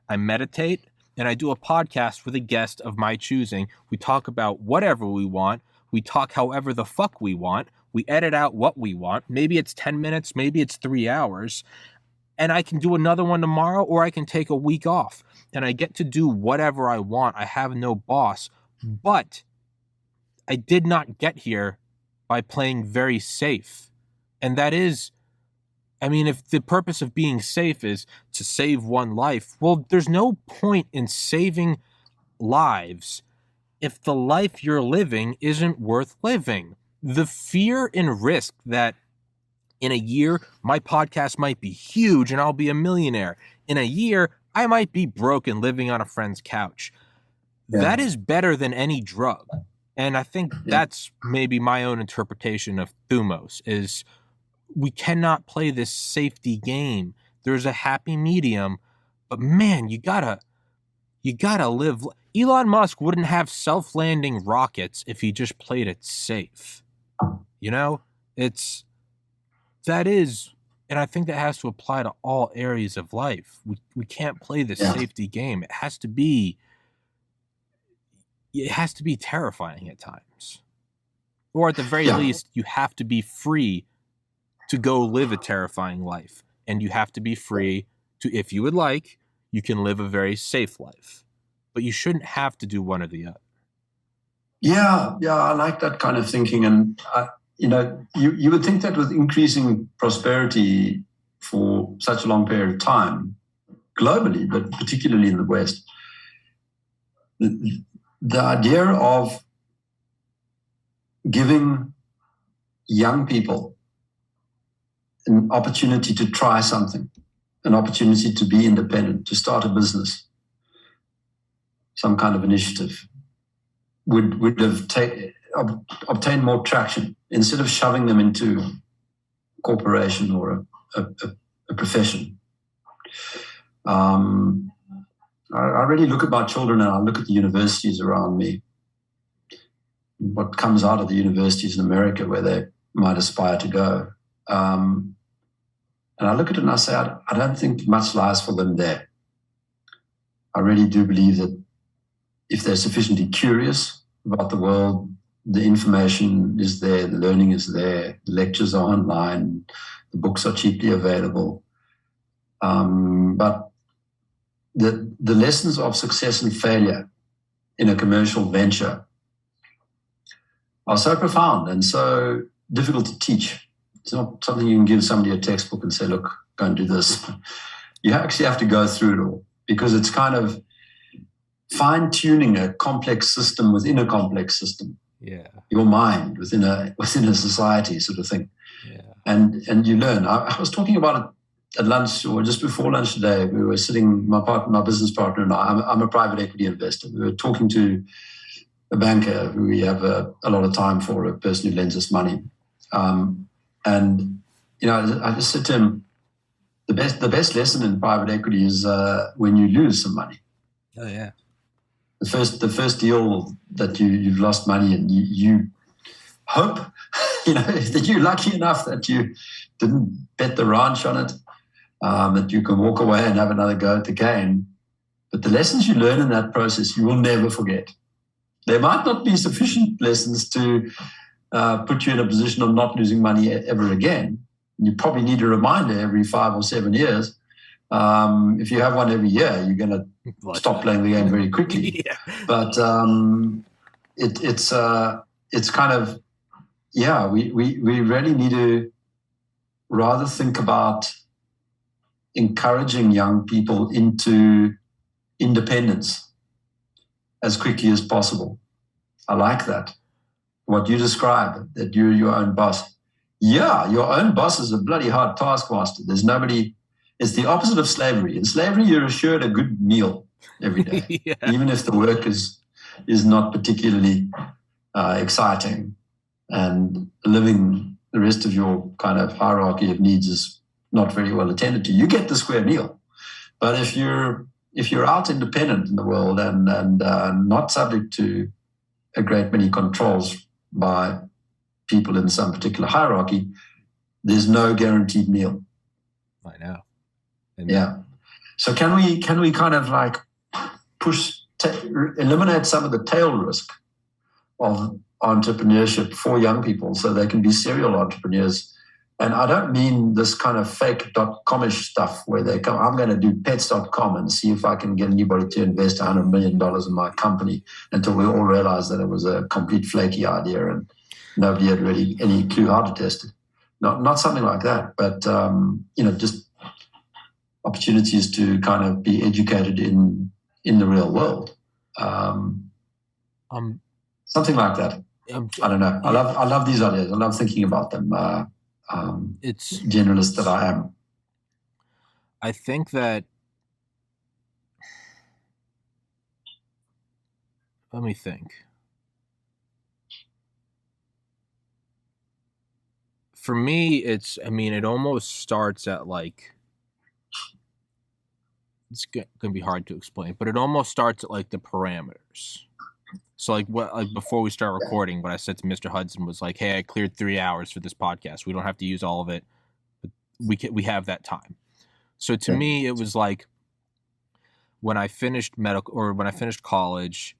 I meditate, and I do a podcast with a guest of my choosing. We talk about whatever we want. We talk however the fuck we want. We edit out what we want. Maybe it's 10 minutes, maybe it's 3 hours. And I can do another one tomorrow, or I can take a week off. And I get to do whatever I want. I have no boss. But I did not get here by playing very safe. And that is, if the purpose of being safe is to save one life, well, there's no point in saving lives if the life you're living isn't worth living. The fear and risk that in a year, my podcast might be huge and I'll be a millionaire. In a year, I might be broke and living on a friend's couch. Yeah. That is better than any drug. And I think that's maybe my own interpretation of Thumos is we cannot play this safety game. There's a happy medium, but man, you gotta live. Elon Musk wouldn't have self-landing rockets if he just played it safe. And I think that has to apply to all areas of life. We can't play this safety game. It has to be terrifying at times. Or at the very least, you have to be free to go live a terrifying life. And you have to be free to, if you would like, you can live a very safe life. But you shouldn't have to do one or the other. Yeah, I like that kind of thinking. And, you would think that with increasing prosperity for such a long period of time, globally, but particularly in the West, the idea of giving young people an opportunity to try something, an opportunity to be independent, to start a business, some kind of initiative, would have obtained more traction instead of shoving them into a corporation or a profession. I really look at my children and I look at the universities around me, what comes out of the universities in America where they might aspire to go. And I look at it and I say, I don't think much lies for them there. I really do believe that if they're sufficiently curious about the world, the information is there, the learning is there, the lectures are online, the books are cheaply available. But the lessons of success and failure in a commercial venture are so profound and so difficult to teach. It's not something you can give somebody a textbook and say, look, go and do this. You actually have to go through it all because it's kind of fine-tuning a complex system within a complex system. Yeah. Your mind within a society sort of thing. Yeah. And you learn. I was talking about it at lunch or just before lunch today. We were sitting, my business partner and I'm a private equity investor. We were talking to a banker who we have a lot of time for, a person who lends us money. And I just said to him, the best lesson in private equity is when you lose some money. Oh yeah. The first deal that you've lost money and you hope, that you're lucky enough that you didn't bet the ranch on it, that you can walk away and have another go at the game. But the lessons you learn in that process, you will never forget. There might not be sufficient lessons to put you in a position of not losing money ever again. You probably need a reminder every 5 or 7 years. If you have one every year, you're going to stop playing the game very quickly. Yeah. But it's kind of, yeah, we really need to rather think about encouraging young people into independence as quickly as possible. I like that. What you described, that you're your own boss. Yeah, your own boss is a bloody hard taskmaster. There's nobody. It's the opposite of slavery. In slavery, you're assured a good meal every day, Yeah. even if the work is not particularly exciting, and living the rest of your kind of hierarchy of needs is not very well attended to. You get the square meal. But if you're out independent in the world and not subject to a great many controls by people in some particular hierarchy, there's no guaranteed meal. I know. Yeah. So can we kind of like eliminate some of the tail risk of entrepreneurship for young people so they can be serial entrepreneurs? And I don't mean this kind of fake .com-ish stuff where they come, I'm going to do pets.com and see if I can get anybody to invest $100 million in my company, until we all realized that it was a complete flaky idea and nobody had really any clue how to test it. Not something like that, but, just opportunities to kind of be educated in the real world. Something like that. I don't know. I love these ideas. I love thinking about them. It's generalist that I am. I think that, let me think. For me, it almost starts at like, it's going to be hard to explain, but it almost starts at like the parameters. So like before we start recording, what I said to Mr. Hudson was like, hey, I cleared 3 hours for this podcast. We don't have to use all of it, but we have that time. So to me, it was like when I finished college,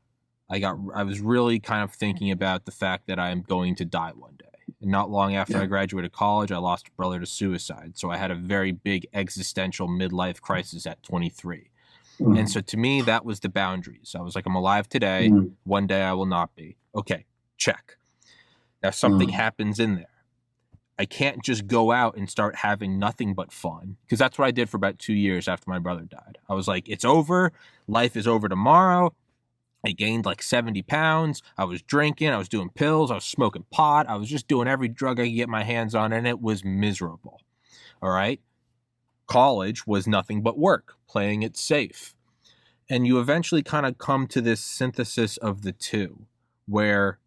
I was really kind of thinking about the fact that I am going to die one day. And not long after I graduated college, I lost a brother to suicide. So I had a very big existential midlife crisis at 23. Mm-hmm. And so to me, that was the boundaries. I was like, I'm alive today. Mm-hmm. One day I will not be. Okay, check. Now something happens in there. I can't just go out and start having nothing but fun, because that's what I did for about 2 years after my brother died. I was like, it's over. Life is over tomorrow. I gained like 70 pounds. I was drinking. I was doing pills. I was smoking pot. I was just doing every drug I could get my hands on, and it was miserable. All right? College was nothing but work, playing it safe. And you eventually kind of come to this synthesis of the two, where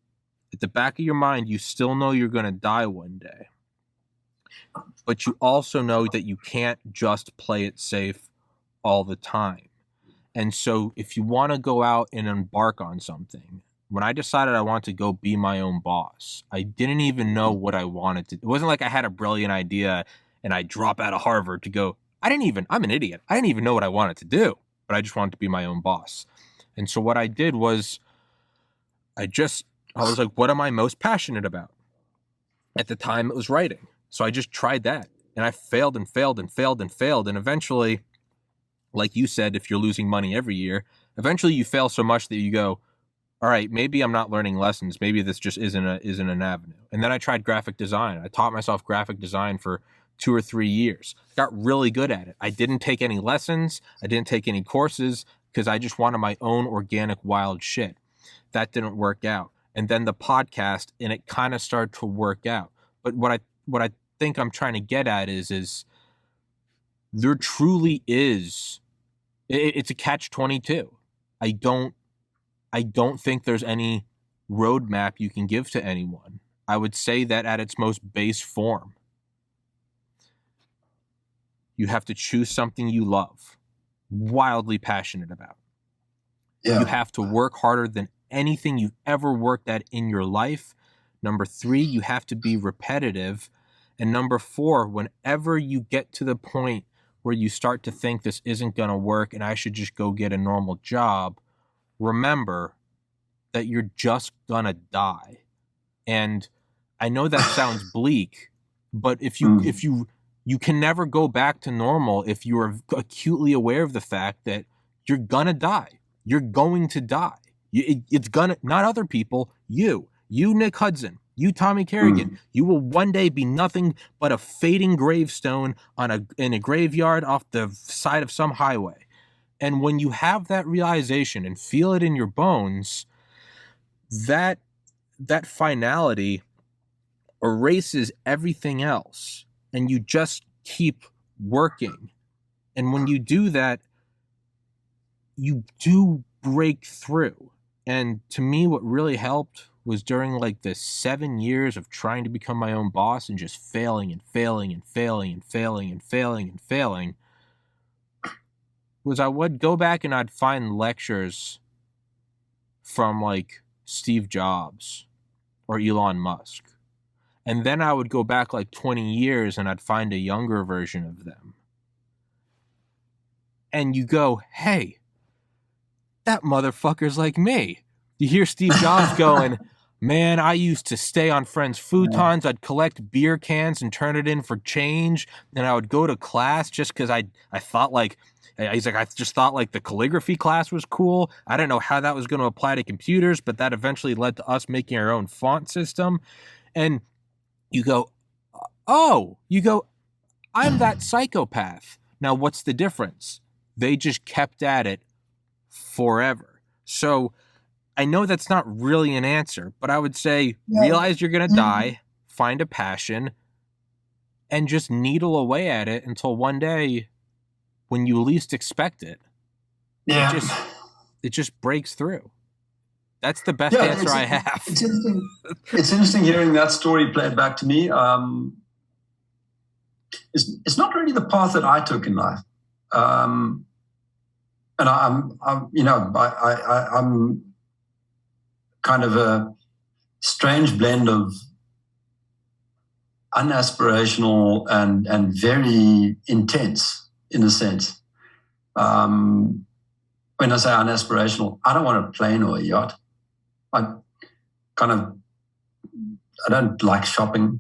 at the back of your mind, you still know you're going to die one day. But you also know that you can't just play it safe all the time. And so if you want to go out and embark on something, when I decided I wanted to go be my own boss, I didn't even know what I wanted to do. It wasn't like I had a brilliant idea and I drop out of Harvard to go. I'm an idiot. I didn't even know what I wanted to do, but I just wanted to be my own boss. And so what I did was I was like, what am I most passionate about? At the time, it was writing. So I just tried that, and I failed and failed and failed and failed. And eventually, like you said, if you're losing money every year, eventually you fail so much that you go, all right, maybe I'm not learning lessons. Maybe this just isn't an avenue. And then I tried graphic design. I taught myself graphic design for 2 or 3 years. Got really good at it. I didn't take any lessons. I didn't take any courses because I just wanted my own organic wild shit. That didn't work out. And then the podcast, and it kind of started to work out. But what I think I'm trying to get at is there truly is, it's a catch-22. I don't think there's any roadmap you can give to anyone. I would say that at its most base form, you have to choose something you love, wildly passionate about. Yeah. You have to work harder than anything you've ever worked at in your life. Number 3, you have to be repetitive. And number 4, whenever you get to the point where you start to think this isn't going to work and I should just go get a normal job, remember that you're just going to die. And I know that sounds bleak, But you can never go back to normal if you are acutely aware of the fact that you're gonna die. You're going to die. It's gonna, not other people, you, Nick Hudson, you, Tommy Carrigan, you will one day be nothing but a fading gravestone in a graveyard off the side of some highway. And when you have that realization and feel it in your bones, that finality erases everything else, and you just keep working. And when you do that, you do break through. And to me, what really helped was during like the 7 years of trying to become my own boss and just failing and failing and failing and failing and failing and failing, was I would go back and I'd find lectures from like Steve Jobs or Elon Musk. And then I would go back like 20 years and I'd find a younger version of them. And you go, hey, that motherfucker's like me. You hear Steve Jobs going, man, I used to stay on friends' futons. I'd collect beer cans and turn it in for change. And I would go to class just because I thought like, he's like, I just thought like the calligraphy class was cool. I didn't know how that was going to apply to computers, but that eventually led to us making our own font system. And you go, I'm that psychopath. Now, what's the difference? They just kept at it forever. So I know that's not really an answer, but I would say realize you're going to die, find a passion, and just needle away at it until one day when you least expect it, it just breaks through. That's the best answer I have. It's interesting. It's interesting hearing that story played back to me. It's not really the path that I took in life, and I'm kind of a strange blend of unaspirational and very intense in a sense. When I say unaspirational, I don't want a plane or a yacht. I don't like shopping.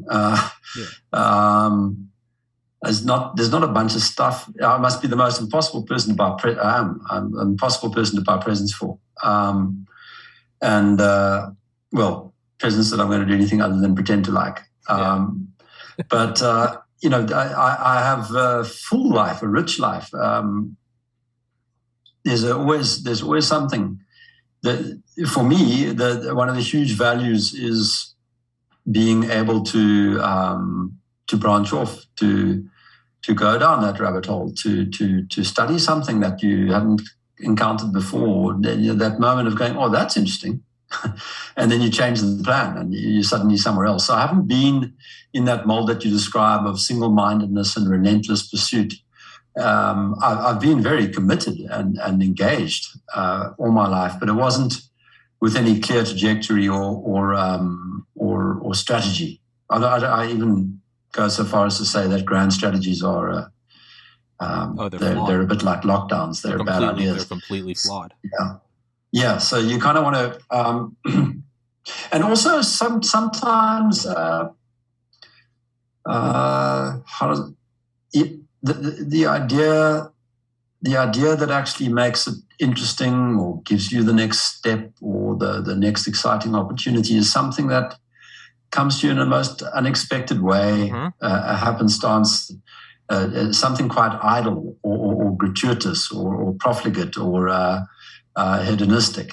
There's not a bunch of stuff. I must be the most impossible person to buy. I'm an impossible person to buy presents for. Presents that I'm going to do anything other than pretend to like. But I have a full life, a rich life. There's always something. That for me, one of the huge values is being able to branch off, to go down that rabbit hole, to study something that you haven't encountered before. That moment of going, oh, that's interesting, and then you change the plan and you're suddenly somewhere else. So I haven't been in that mold that you describe of single-mindedness and relentless pursuit. I've been very committed and engaged all my life, but it wasn't with any clear trajectory or strategy. I even go so far as to say that grand strategies are they're a bit like lockdowns. They're bad ideas. They're completely flawed. Yeah. So you kind of want to, and also sometimes the idea that actually makes it interesting or gives you the next step or the next exciting opportunity is something that comes to you in the most unexpected way, a happenstance, something quite idle or gratuitous or profligate or hedonistic.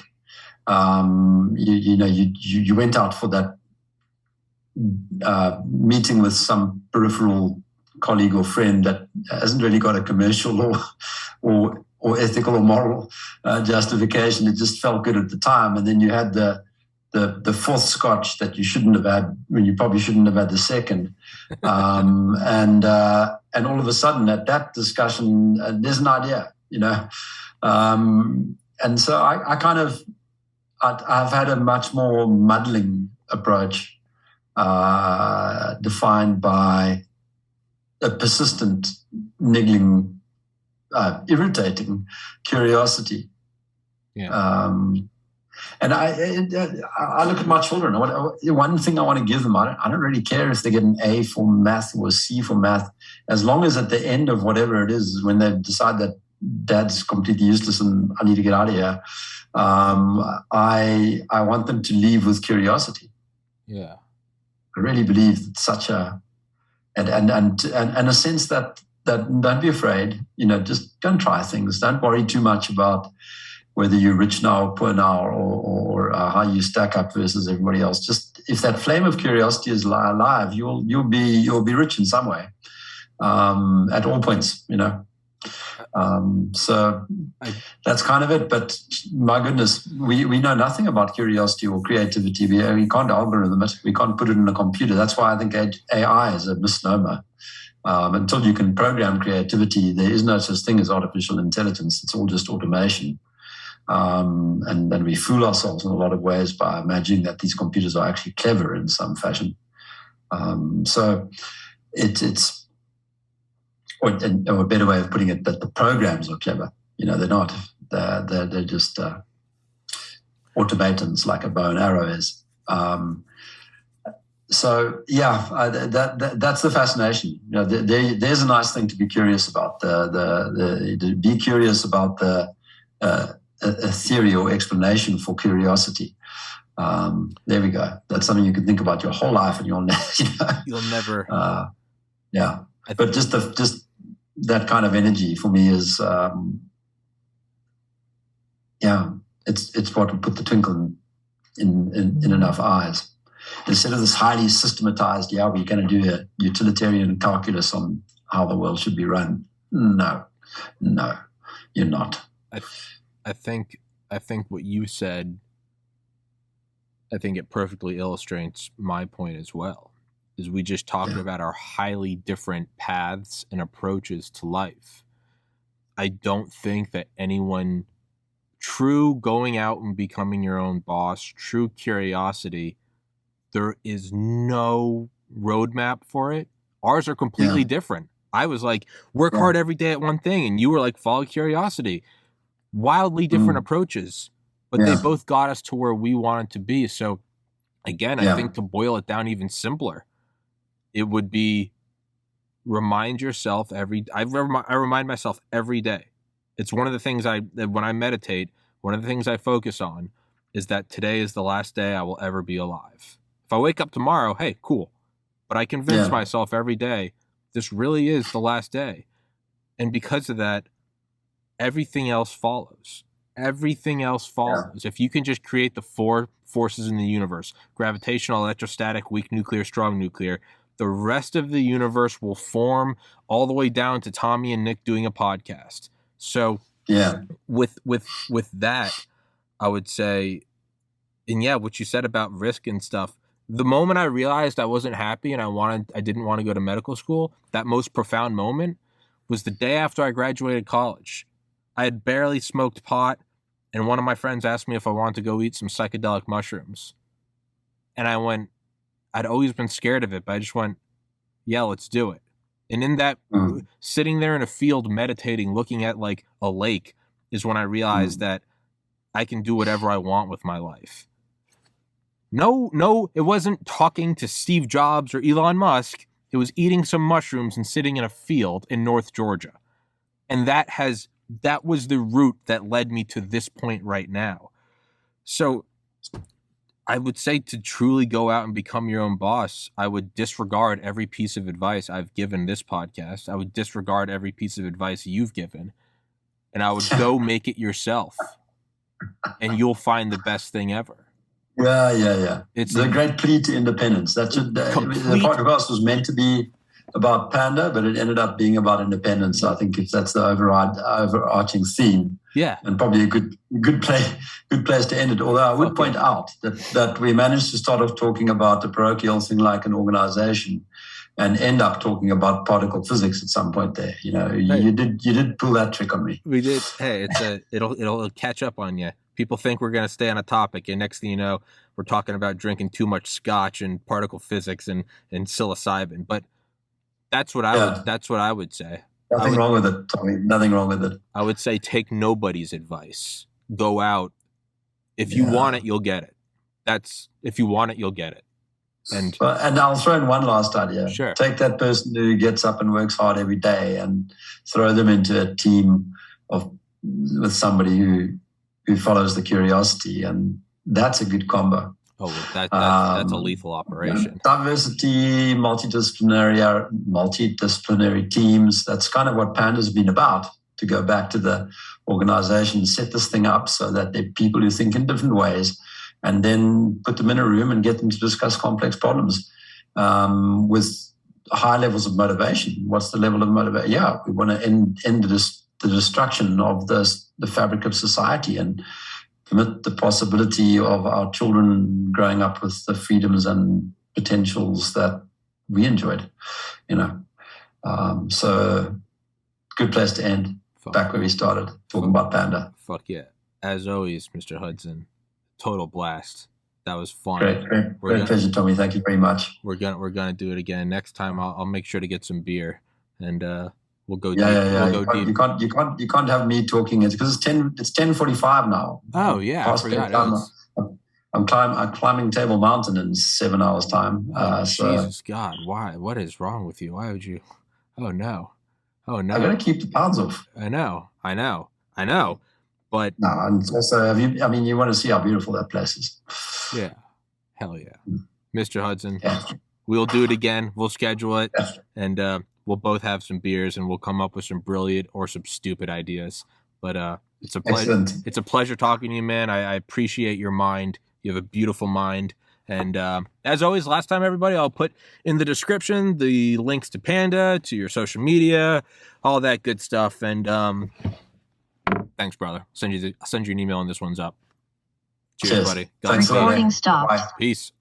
You went out for that meeting with some peripheral colleague or friend that hasn't really got a commercial or ethical or moral justification. It just felt good at the time, and then you had the fourth scotch that you shouldn't have had when you probably shouldn't have had the second, and all of a sudden at that discussion there's an idea, and so I've had a much more muddling approach, defined by a persistent, niggling, irritating curiosity. And I look at my children. One thing I want to give them, I don't really care if they get an A for math or a C for math, as long as at the end of whatever it is, when they decide that dad's completely useless and I need to get out of here, I want them to leave with curiosity. Yeah, I really believe that such a and a sense that don't be afraid. Just go and try things. Don't worry too much about whether you're rich now or poor now, or how you stack up versus everybody else. Just if that flame of curiosity is alive, you'll be rich in some way, at all points. So that's kind of it. But my goodness, we know nothing about curiosity or creativity. We can't algorithm it. We can't put it in a computer. That's why I think AI is a misnomer. Until you can program creativity, there is no such thing as artificial intelligence. It's all just automation. And we fool ourselves in a lot of ways by imagining that these computers are actually clever in some fashion. So it's or a better way of putting it, that the programs are clever. They're not. They're just automatons, like a bow and arrow is. So yeah, that's the fascination. There's a nice thing to be curious about. Be curious about a theory or explanation for curiosity. There we go. That's something you can think about your whole life, and you'll never. Yeah, but just that kind of energy for me is, it's what would put the twinkle in enough eyes. Instead of this highly systematized, we're going to do a utilitarian calculus on how the world should be run. No, you're not. I think what you said, I think it perfectly illustrates my point as well. Is we just talked about our highly different paths and approaches to life. I don't think that anyone true going out and becoming your own boss, true curiosity, there is no roadmap for it. Ours are completely different. I was like, work hard every day at one thing, and you were like, follow curiosity. Wildly different approaches, but they both got us to where we wanted to be. So again, I think to boil it down even simpler, it would be remind yourself I remind myself every day. It's one of the things when I meditate, one of the things I focus on is that today is the last day I will ever be alive. If I wake up tomorrow, hey, cool. But I convince myself every day, this really is the last day. And because of that, everything else follows. Everything else follows. If you can just create the four forces in the universe, gravitational, electrostatic, weak nuclear, strong nuclear, the rest of the universe will form all the way down to Tommy and Nick doing a podcast. So with that, I would say, and what you said about risk and stuff, the moment I realized I wasn't happy and I didn't want to go to medical school, that most profound moment was the day after I graduated college. I had barely smoked pot, and one of my friends asked me if I wanted to go eat some psychedelic mushrooms. And I went, I'd always been scared of it, but I just went, yeah, let's do it. And in that, sitting there in a field meditating, looking at like a lake, is when I realized that I can do whatever I want with my life. No, it wasn't talking to Steve Jobs or Elon Musk. It was eating some mushrooms and sitting in a field in North Georgia. And that was the route that led me to this point right now. So I would say to truly go out and become your own boss, I would disregard every piece of advice I've given this podcast. I would disregard every piece of advice you've given. And I would go make it yourself. And you'll find the best thing ever. Yeah. It's a great plea to independence. The podcast was meant to be about Panda, but it ended up being about independence. I think if that's the overarching theme, and probably a good place to end it. Although I would point out that we managed to start off talking about a parochial thing like an organization, and end up talking about particle physics at some point there. You did pull that trick on me. We did. Hey, it'll catch up on you. People think we're going to stay on a topic, and next thing you know, we're talking about drinking too much scotch and particle physics and psilocybin. But that's what I would say. Nothing wrong with it, Tommy. Nothing wrong with it. I would say take nobody's advice. Go out if you want it, you'll get it. If you want it, you'll get it. And I'll throw in one last idea. Sure. Take that person who gets up and works hard every day and throw them into a team with somebody who follows the curiosity, and that's a good combo. Oh, that's a lethal operation. Diversity, multidisciplinary teams. That's kind of what Panda's been about. To go back to the organization, set this thing up so that there are people who think in different ways, and then put them in a room and get them to discuss complex problems with high levels of motivation. What's the level of motivation? Yeah, we want to end the destruction of the fabric of society and permit the possibility of our children growing up with the freedoms and potentials that we enjoyed. So good place to end. Back where we started, talking about Panda. Fuck yeah. As always, Mr. Hudson, total blast. That was fun. Great pleasure, Tommy. Thank you very much. We're gonna do it again. Next time I'll make sure to get some beer, and we'll go deep. We'll go deep. You can't have me talking. It's because it's 10:45 now. Oh yeah, I forgot. I'm climbing Table Mountain in 7 hours time. Jesus God, why? What is wrong with you? Why would you? Oh no. I gotta keep the pounds off. I know. But no, and also, you want to see how beautiful that place is. Yeah, hell yeah, Mr. Hudson. Yeah. We'll do it again. We'll schedule it, and we'll both have some beers, and we'll come up with some brilliant or some stupid ideas. But it's a pleasure. Excellent. It's a pleasure talking to you, man. I appreciate your mind. You have a beautiful mind. And as always, last time, everybody, I'll put in the description the links to Panda, to your social media, all that good stuff. And thanks, brother. I'll send you an email when this one's up. Cheers. Buddy. Thanks. Recording stopped. Bye. Peace.